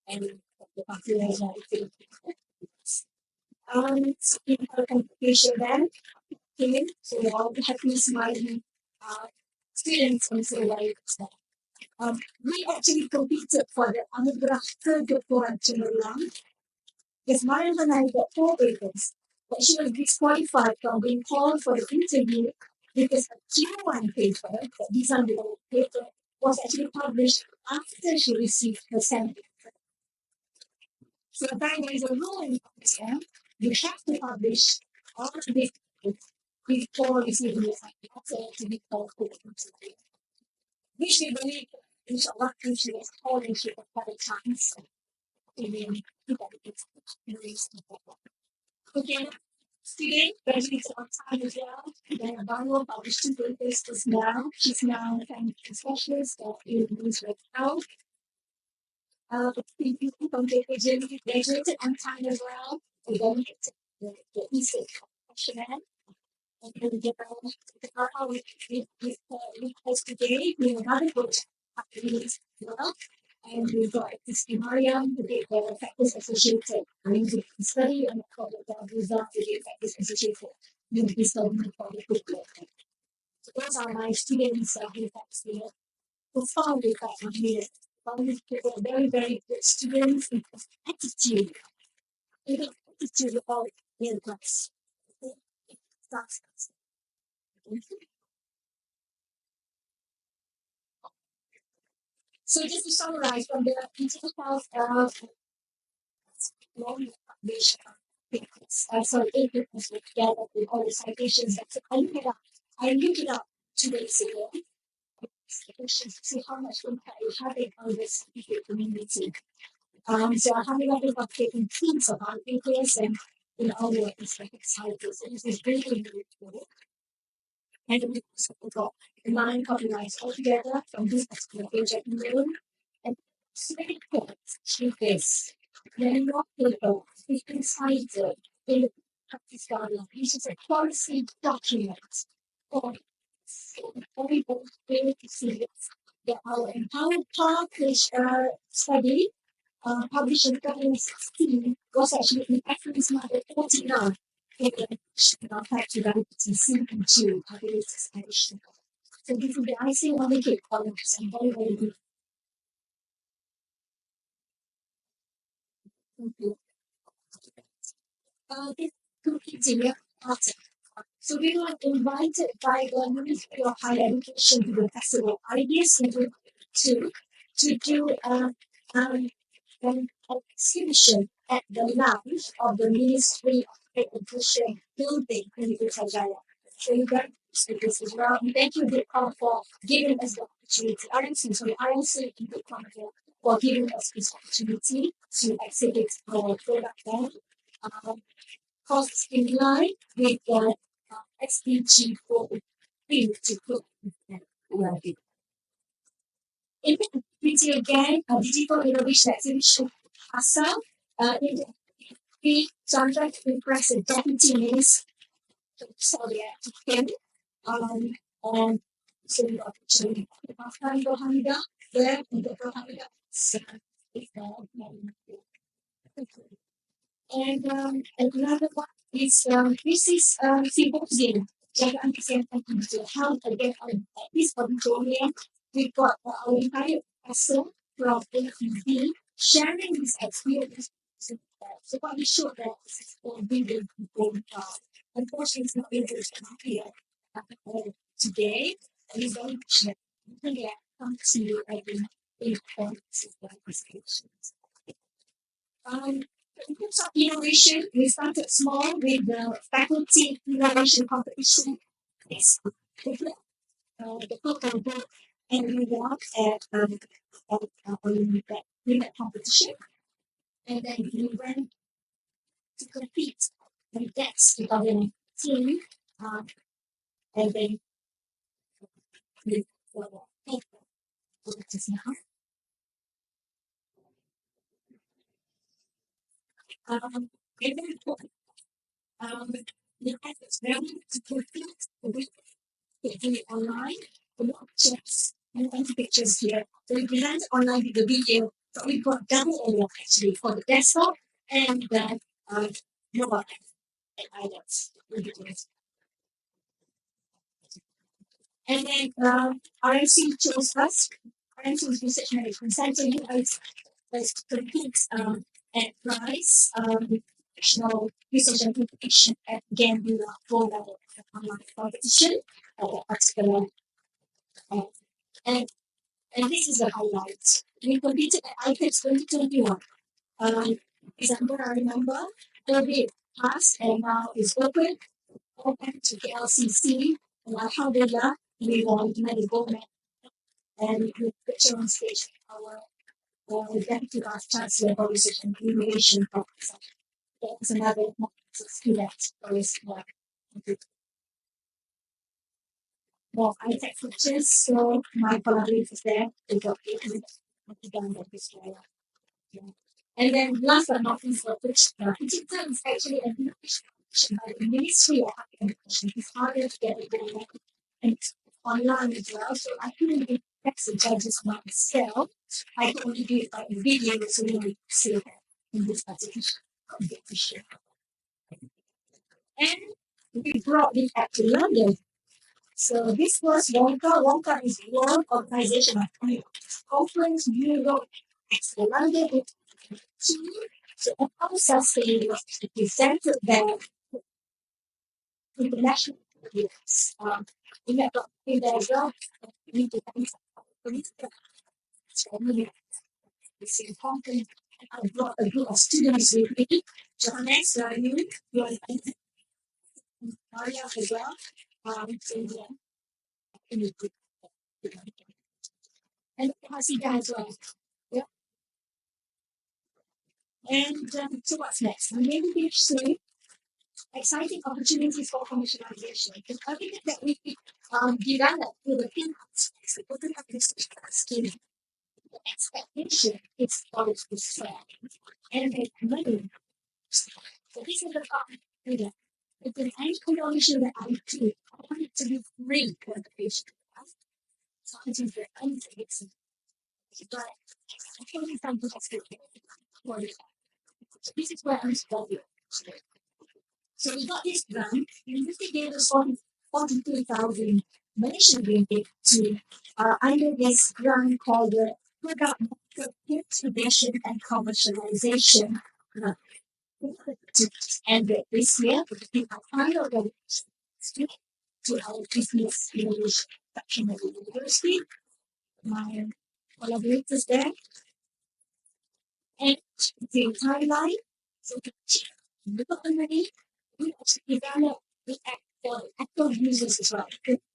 and the population. In her competition then came, so all the happy smiling students and so like we actually competed for the Anugerah third doctoral round. Because Mariam and I got 4 papers, but she was disqualified from being called for the interview because a Q1 paper, the design development paper, was actually published after she received her sample. So apparently there is a rule in the exam. You have to publish all of this before receiving the sample to be called for the interview. Which we believe, inshallah, she was calling she for 5 times. Okay, today, graduates on time as well. Then Barlow published 2 papers just now. She's now a financial specialist in Ministry of Health. People from JPJ graduated on time as well. We then get to the ESIC questionnaire. And then get how we host today. We have another project as well. And we've got Christy Mariam, the date for factors associated with the study, and the result, the date factors associated with the study for the booklet. So those are my students who have here. Profound impact on me. Found these people very, very good students with attitude. Even attitude about their class. So just to summarize from the digital health long foundation papers, sorry, 8 papers put together with all the citations that I looked it up 2 days ago. Citations to see how much impact it having on the scientific community. So I have a lot of taking teams of our papers and in all the respective scientists. It is really, really cool. And we also got 9 copyrights altogether from this particular project alone. And it's very cool with this. Then more paper, 15 cited in the practice guideline. This is a policy document for everybody to see that our Empowered Park study published in 2016 was actually in Africa's Mother 49 in the fact that it's in June, I believe it's edition. So this is the icing on the cake columns and very, very good. Thank you. This completes the article. So we were invited by the Ministry of Higher Education to the festival Ideas to do an exhibition at the lounge of the Ministry of Higher Education building in Putrajaya. So you got to this as well. And thank you, Bitcoin, for giving us the opportunity. RNC and Bitcoin for giving us this opportunity to exhibit our product there. Costs in line with the SDG 4 to put in the again, a digital innovation exhibition ASA in the subject to impress the deputy minister. Sorry, Ken. And so we got to Hamida there and the Hamida. And another one is this is symposium. Jagaan Kesehatan Digital Health again on this auditorium. We've got our entire person from APD sharing this experience. So what we showed that this is for video people. Unfortunately, it's not able to come here today. And it's very much that you can get come to you every 8 points of the presentations. In terms of innovation, we started small with the faculty innovation competition. The program book and we won at that competition. And then we went to compete and that's 2019. And then we which is now. And then the efforts very to compete with it online, a lot of checks and pictures here. So we present online with the video. So we've got double OLED actually for the desktop and the mobile and iPads. And then RMC chose us. RMC's Research Management Center was to compete at price, national research and competition at again with a full level online competition particular and this is the highlight. We competed at IPEX 2021. December, I remember. COVID passed and now it's open to the LCC. And Alhamdulillah, we won many gold medals. And we picture on stage our Deputy Vice Chancellor for Research and Innovation Professor. That was another student for this work. More high-tech features, so my collaborators there, they got done that this way. And then last but not least, digital is actually an innovation by the Ministry of Higher Education. It's harder to get it going and it's online as well. So I couldn't That's the judges myself. I can only do it by video, so we will see that in this particular competition. And we brought it back to London. So this was Wonka. Wonka is World Organization of Conference Europe. It's London. So our sustain was presented there international years. We have got in there as well. We need to it's important. I brought a group of students with me. Johannes, you are Maria as well. And, in the group. And Hasida as well. Yeah. And so what's next? I'm going to finish soon. Exciting opportunities for commercialization. The everything that we develop with the peanuts, the putting up this skin, the expectation is always to sell and make money. So this is the data. If there's any promotion that I do, I want it to be free for the patient. So I do the anything. But I can't be found to for it. So this is where I'm studying. So we got this grant. University gave us 42,000 Malaysian ringgit to under this grant called the Product Market Incubation and Commercialization Grant. And this year, we have final registered to our business innovation section of the university. My collaborators there and the timeline. So look at the money. We also develop the act for actual users as well.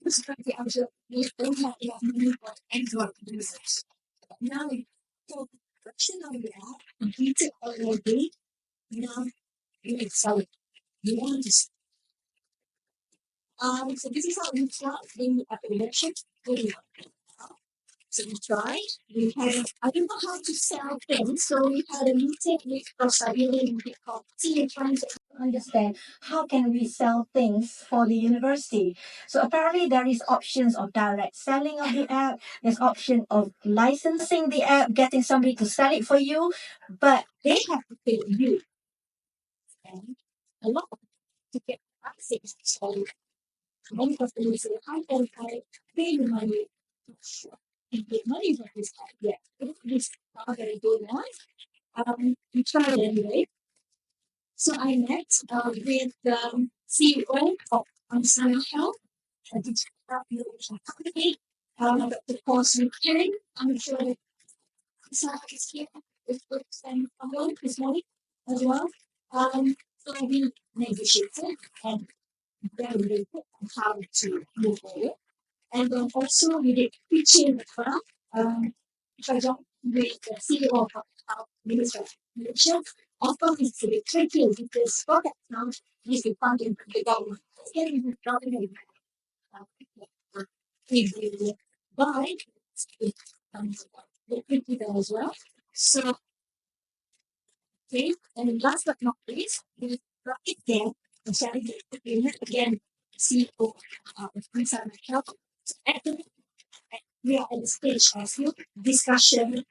This is the actual we don't have enough money for Android users. But now we so production of the app completed already. Now we sell it. We want to so this is how we start in the application. So we tried. We had I don't know how to sell things, so we had a meeting with Professorial called team trying to Understand how can we sell things for the university. So apparently there is options of direct selling of the app, there's option of licensing the app, getting somebody to sell it for you, but they have to pay you. And a lot to get access. So many customers say, how can I pay you money and get money for this app? Yeah, if this is not very good one. We tried anyway. So I met with the CEO of Sana Health, a digital innovation company. The course we can, I'm sure Sana is here with and alone this morning as well. So we negotiated and very good on how to move forward. And then also we did pitching as well. If I don't with the CEO of our Ministry of Education, often it's a bit tricky because pocket accounts is the funding from the government. Getting the government if you buy, it comes tricky there as well. So, okay, and last but not least, we got it there. And sharing the agreement again, CEO of Inside Health. Actually, we are at the stage of discussion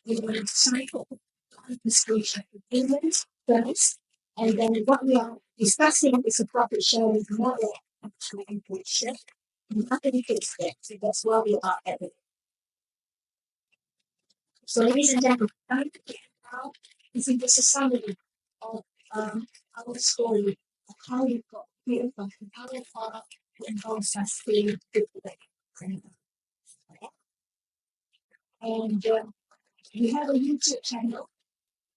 we will cycle discussion agreement first, and then what we are discussing is a profit sharing model actually inflation. Nothing fixed yet, so that's where we are at. So ladies and gentlemen, now this is just a summary of our story of how we got here from how far and how sustained today. And we have a YouTube channel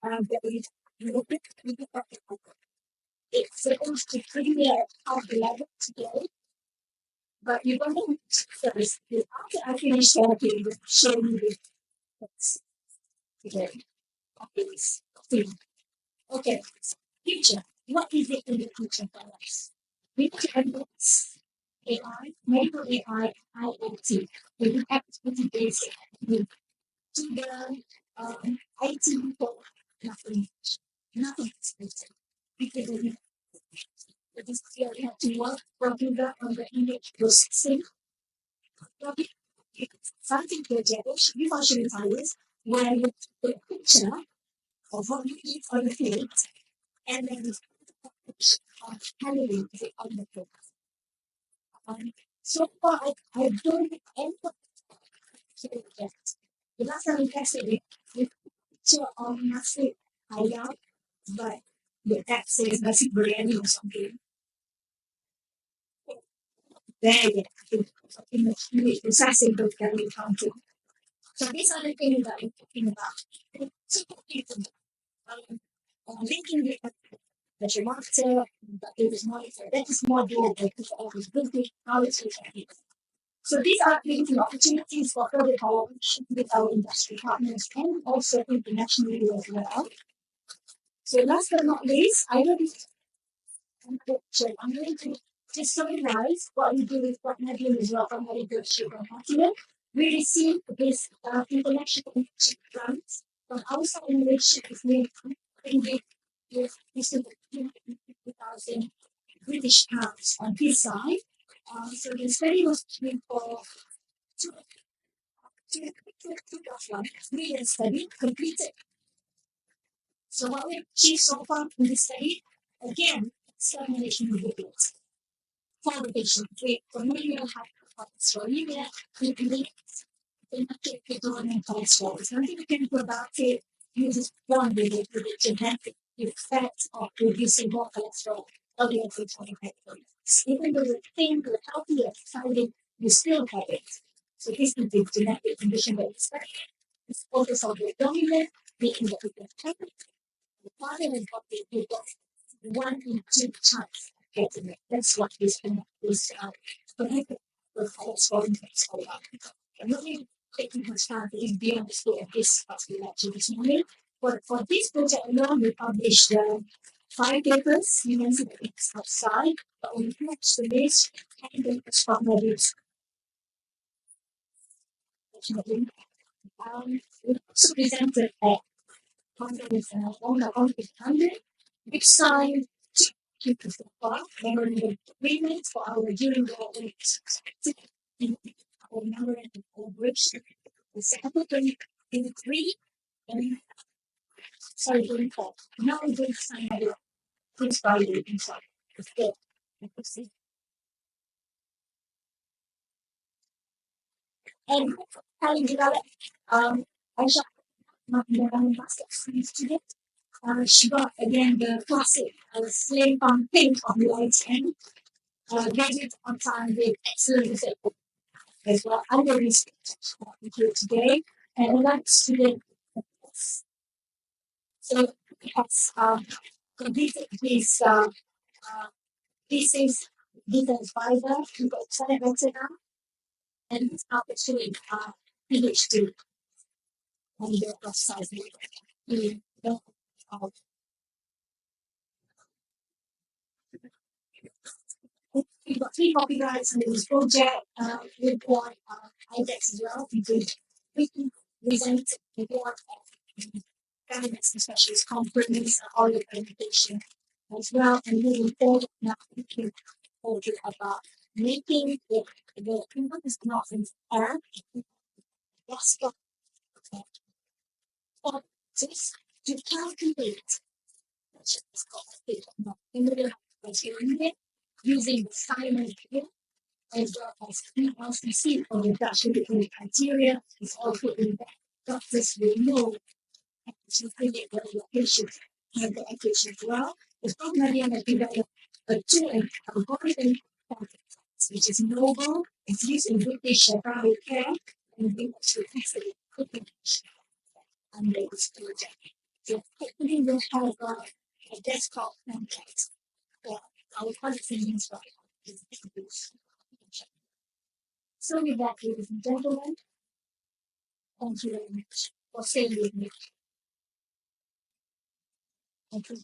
that we look at. It's supposed to premiere at 11 today, but you're going to first. After I finish talking, we'll show you the things today. Okay, okay, future. What is it in the future for us? We need to embrace AI, medical AI, IoT, with the activity based to the IT people, nothing, nothing is because we have to work from that on the image processing. something project which you function is where you take a picture of what you eat on the plate and then you of calories on the plate. So far, I don't have any yet. The last time we tested it, we picture of nasi ayam, but the app says nasi biryani or something. There, yeah, in the processing book that we come to. So these are the things that we're talking about. So important. Linking the monitor, that it is monitor, that is more doable because of this building policy. So these are creating opportunities for further collaboration with our industry partners and also internationally as well. So last but not least, I will be I'm going to just summarize what we do with partner deal as well from Heritage Leadership and Continent. We received this international leadership grants from outside innovation is made with Mr. 250,000 British pounds on his side. So the study was made for two, three-year study completed. So what we achieved so far in this study, again, examination of the goods. Foundation with familial hypercholesterolemia, including genetic ketone cholesterol. Something we can provide uses one related to the genetic effect of reducing blood cholesterol LDL cholesterol. Even though we think we're healthier, finding we still have it. So this is the genetic condition that we study. It's focus on the dominant, making that we can have it. The father has got the one in two chance of getting it. That's what this connected with cholesterol index all about. I'm not really taking much time to even beyond the scope of this particular lecture this morning. But for this project alone, we published 5 papers. You can see that it's outside, but we match the list and the spot modules. We also presented at on which signed two memorandum agreements for our during the our memorandum of which the second 2023 and sorry 24. Now we're going to sign the Prince Friday inside the fifth. And having developed I shot not the basket student. She got again the classic slim pump pink of the lights and graduate on time with excellent result as well. I'm very here today and another student so has completed his thesis details advisor to go excited now and he's now pursuing PhD on the website. We've got 3 copyrights under this project. We've got IDEX as well. We did written result report of candidates, especially conference, all the presentation as well. And moving forward now, we can hold you about making the input is not in air. Yes, but this to calculate which is called in the criteria using the Simon scale as well as LCC or reduction between criteria is also in that doctors will know to predict the location and the application as well. The program has developed a tool and algorithm which is novel. It's used in British primary care and being actually tested in under this project. So hopefully we'll have a desktop template for our policy as well. So with that, ladies and gentlemen, thank you very much for staying with me. Thank you.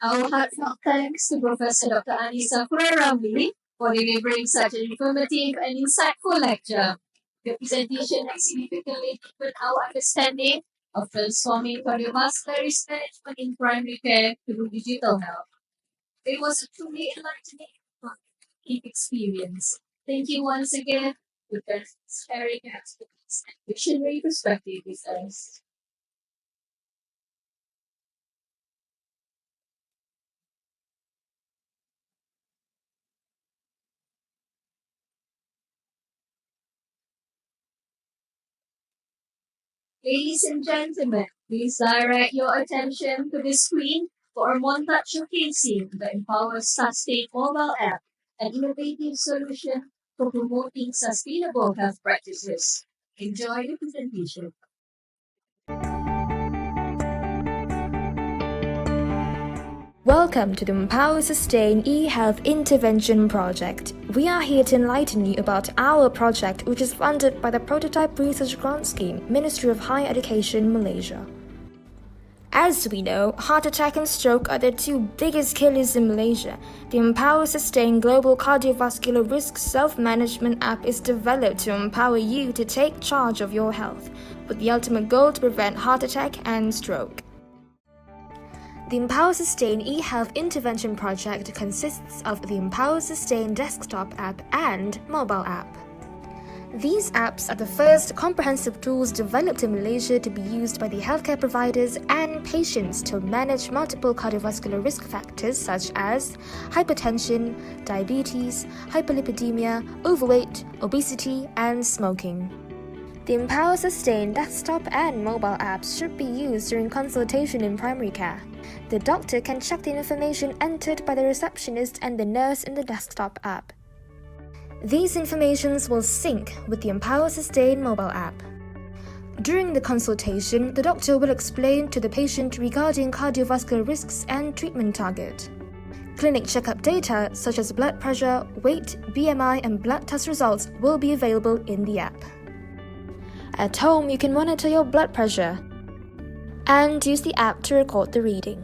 Our heartfelt thanks to Professor Dr. Safura Ramli for delivering such an informative and insightful lecture. The presentation has significantly deepened our understanding of transforming cardiovascular risk management in primary care through digital health. It was a truly enlightening and experience. Thank you once again for sharing your expertise and visionary perspective with us. Ladies and gentlemen, please direct your attention to the screen for a montage showcasing the Empower Sustain mobile app, an innovative solution for promoting sustainable health practices. Enjoy the presentation. Welcome to the Empower Sustain e-Health Intervention Project. We are here to enlighten you about our project, which is funded by the Prototype Research Grant Scheme, Ministry of Higher Education, Malaysia. As we know, heart attack and stroke are the two biggest killers in Malaysia. The Empower Sustain Global Cardiovascular Risk Self-Management app is developed to empower you to take charge of your health, with the ultimate goal to prevent heart attack and stroke. The Empower Sustain e-Health Intervention Project consists of the Empower Sustain desktop app and mobile app. These apps are the first comprehensive tools developed in Malaysia to be used by the healthcare providers and patients to manage multiple cardiovascular risk factors such as hypertension, diabetes, hyperlipidemia, overweight, obesity, and smoking. The Empower Sustain desktop and mobile apps should be used during consultation in primary care. The doctor can check the information entered by the receptionist and the nurse in the desktop app. These informations will sync with the Empower Sustain mobile app. During the consultation, the doctor will explain to the patient regarding cardiovascular risks and treatment target. Clinic checkup data such as blood pressure, weight, BMI, and blood test results will be available in the app. At home, you can monitor your blood pressure and use the app to record the reading.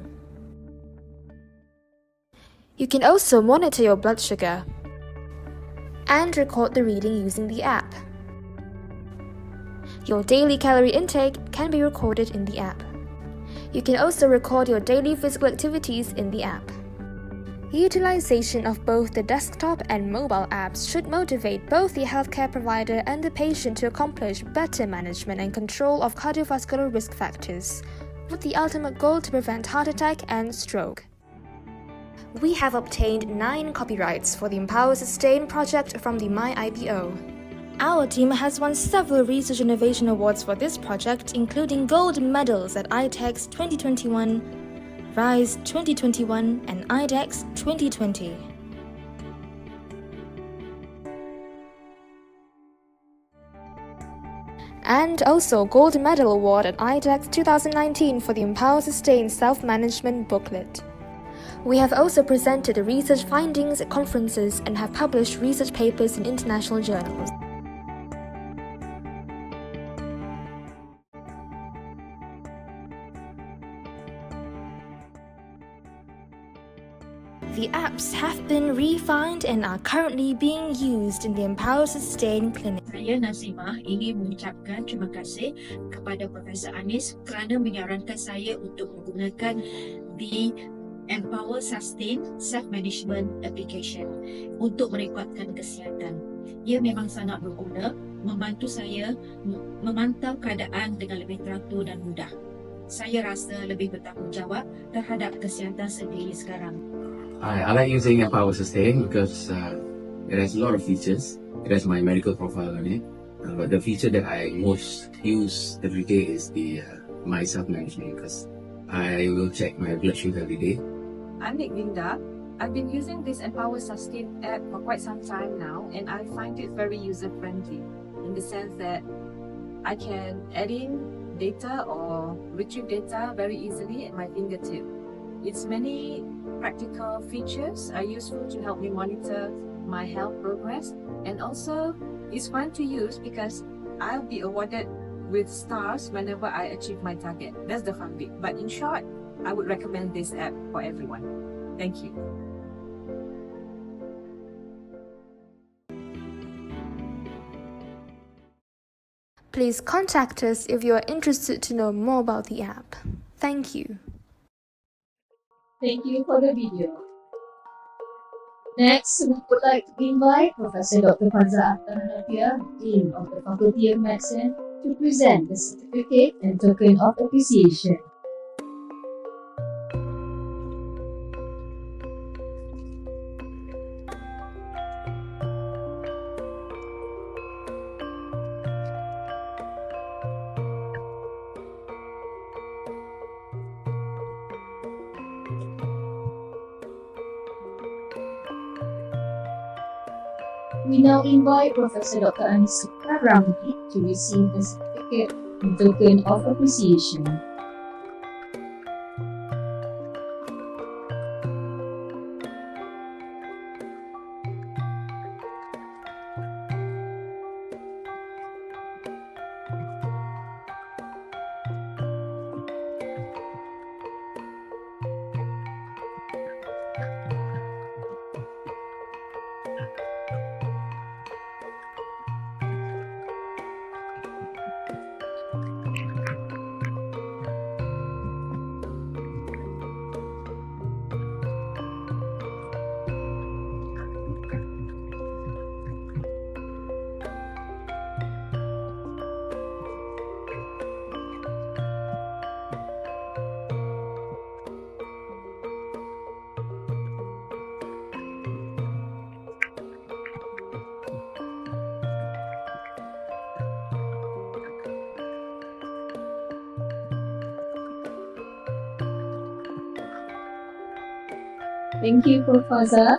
You can also monitor your blood sugar and record the reading using the app. Your daily calorie intake can be recorded in the app. You can also record your daily physical activities in the app. Utilization of both the desktop and mobile apps should motivate both the healthcare provider and the patient to accomplish better management and control of cardiovascular risk factors, with the ultimate goal to prevent heart attack and stroke. We have obtained 9 copyrights for the Empower Sustain project from the MyIPO. Our team has won several Research Innovation Awards for this project, including gold medals at ITEX 2021, RISE 2021, and IDEX 2020. And also Gold Medal Award at IDEX 2019 for the Empower Sustain Self-Management booklet. We have also presented research findings at conferences and have published research papers in international journals. The apps have been refined and are currently being used in the Empower Sustain Clinic. Saya Nasimah ingin mengucapkan terima kasih kepada Profesor Anis kerana menyarankan saya untuk menggunakan the Empower Sustain Self-Management Application untuk merekodkan kesihatan. Ia memang sangat berguna, membantu saya memantau keadaan dengan lebih teratur dan mudah. Saya rasa lebih bertanggungjawab terhadap kesihatan sendiri sekarang. I like using Empower Sustain because it has a lot of features. It has my medical profile on it. But the feature that I most use every day is the my self-management because I will check my blood sugar every day. I'm Nick Linda. I've been using this Empower Sustain app for quite some time now, and I find it very user-friendly in the sense that I can add in data or retrieve data very easily at my fingertip. Its many practical features are useful to help me monitor my health progress, and also it's fun to use because I'll be awarded with stars whenever I achieve my target. That's the fun bit. But in short, I would recommend this app for everyone. Thank you. Please contact us if you are interested to know more about the app. Thank you. Thank you for the video. Next, we would like to invite Professor Dr. Faza Akhtar, Dean of the Faculty of Medicine, to present the certificate and token of appreciation. We now invite Professor Dr. Safura Ramli to receive the certificate and token of appreciation. Thank you, Professor.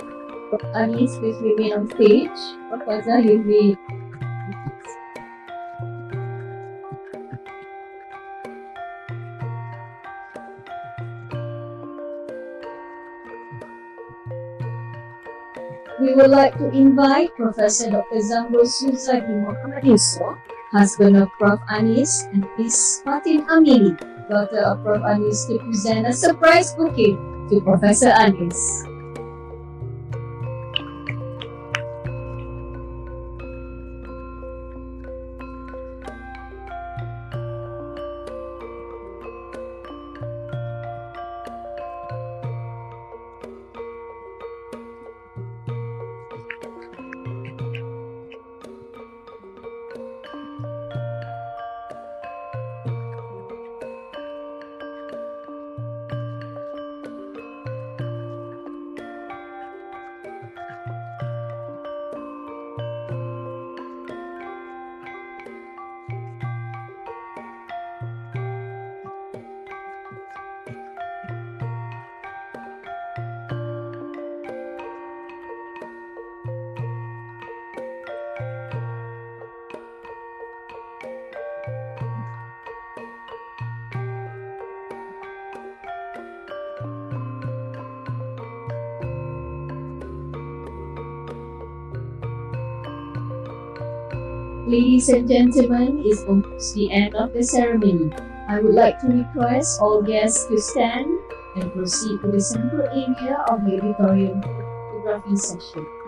Anis, please remain on stage. Professor, you may. We would like to invite Professor Dr. Zamrul Suzadi Muhammad Yusuf, husband of Prof. Anis, and Miss Fatin Amini, daughter of Prof. Anis, to present a surprise bouquet to Professor Anis. Ladies and gentlemen, it's almost the end of the ceremony. I would like to request all guests to stand and proceed to the central area of the auditorium photography session.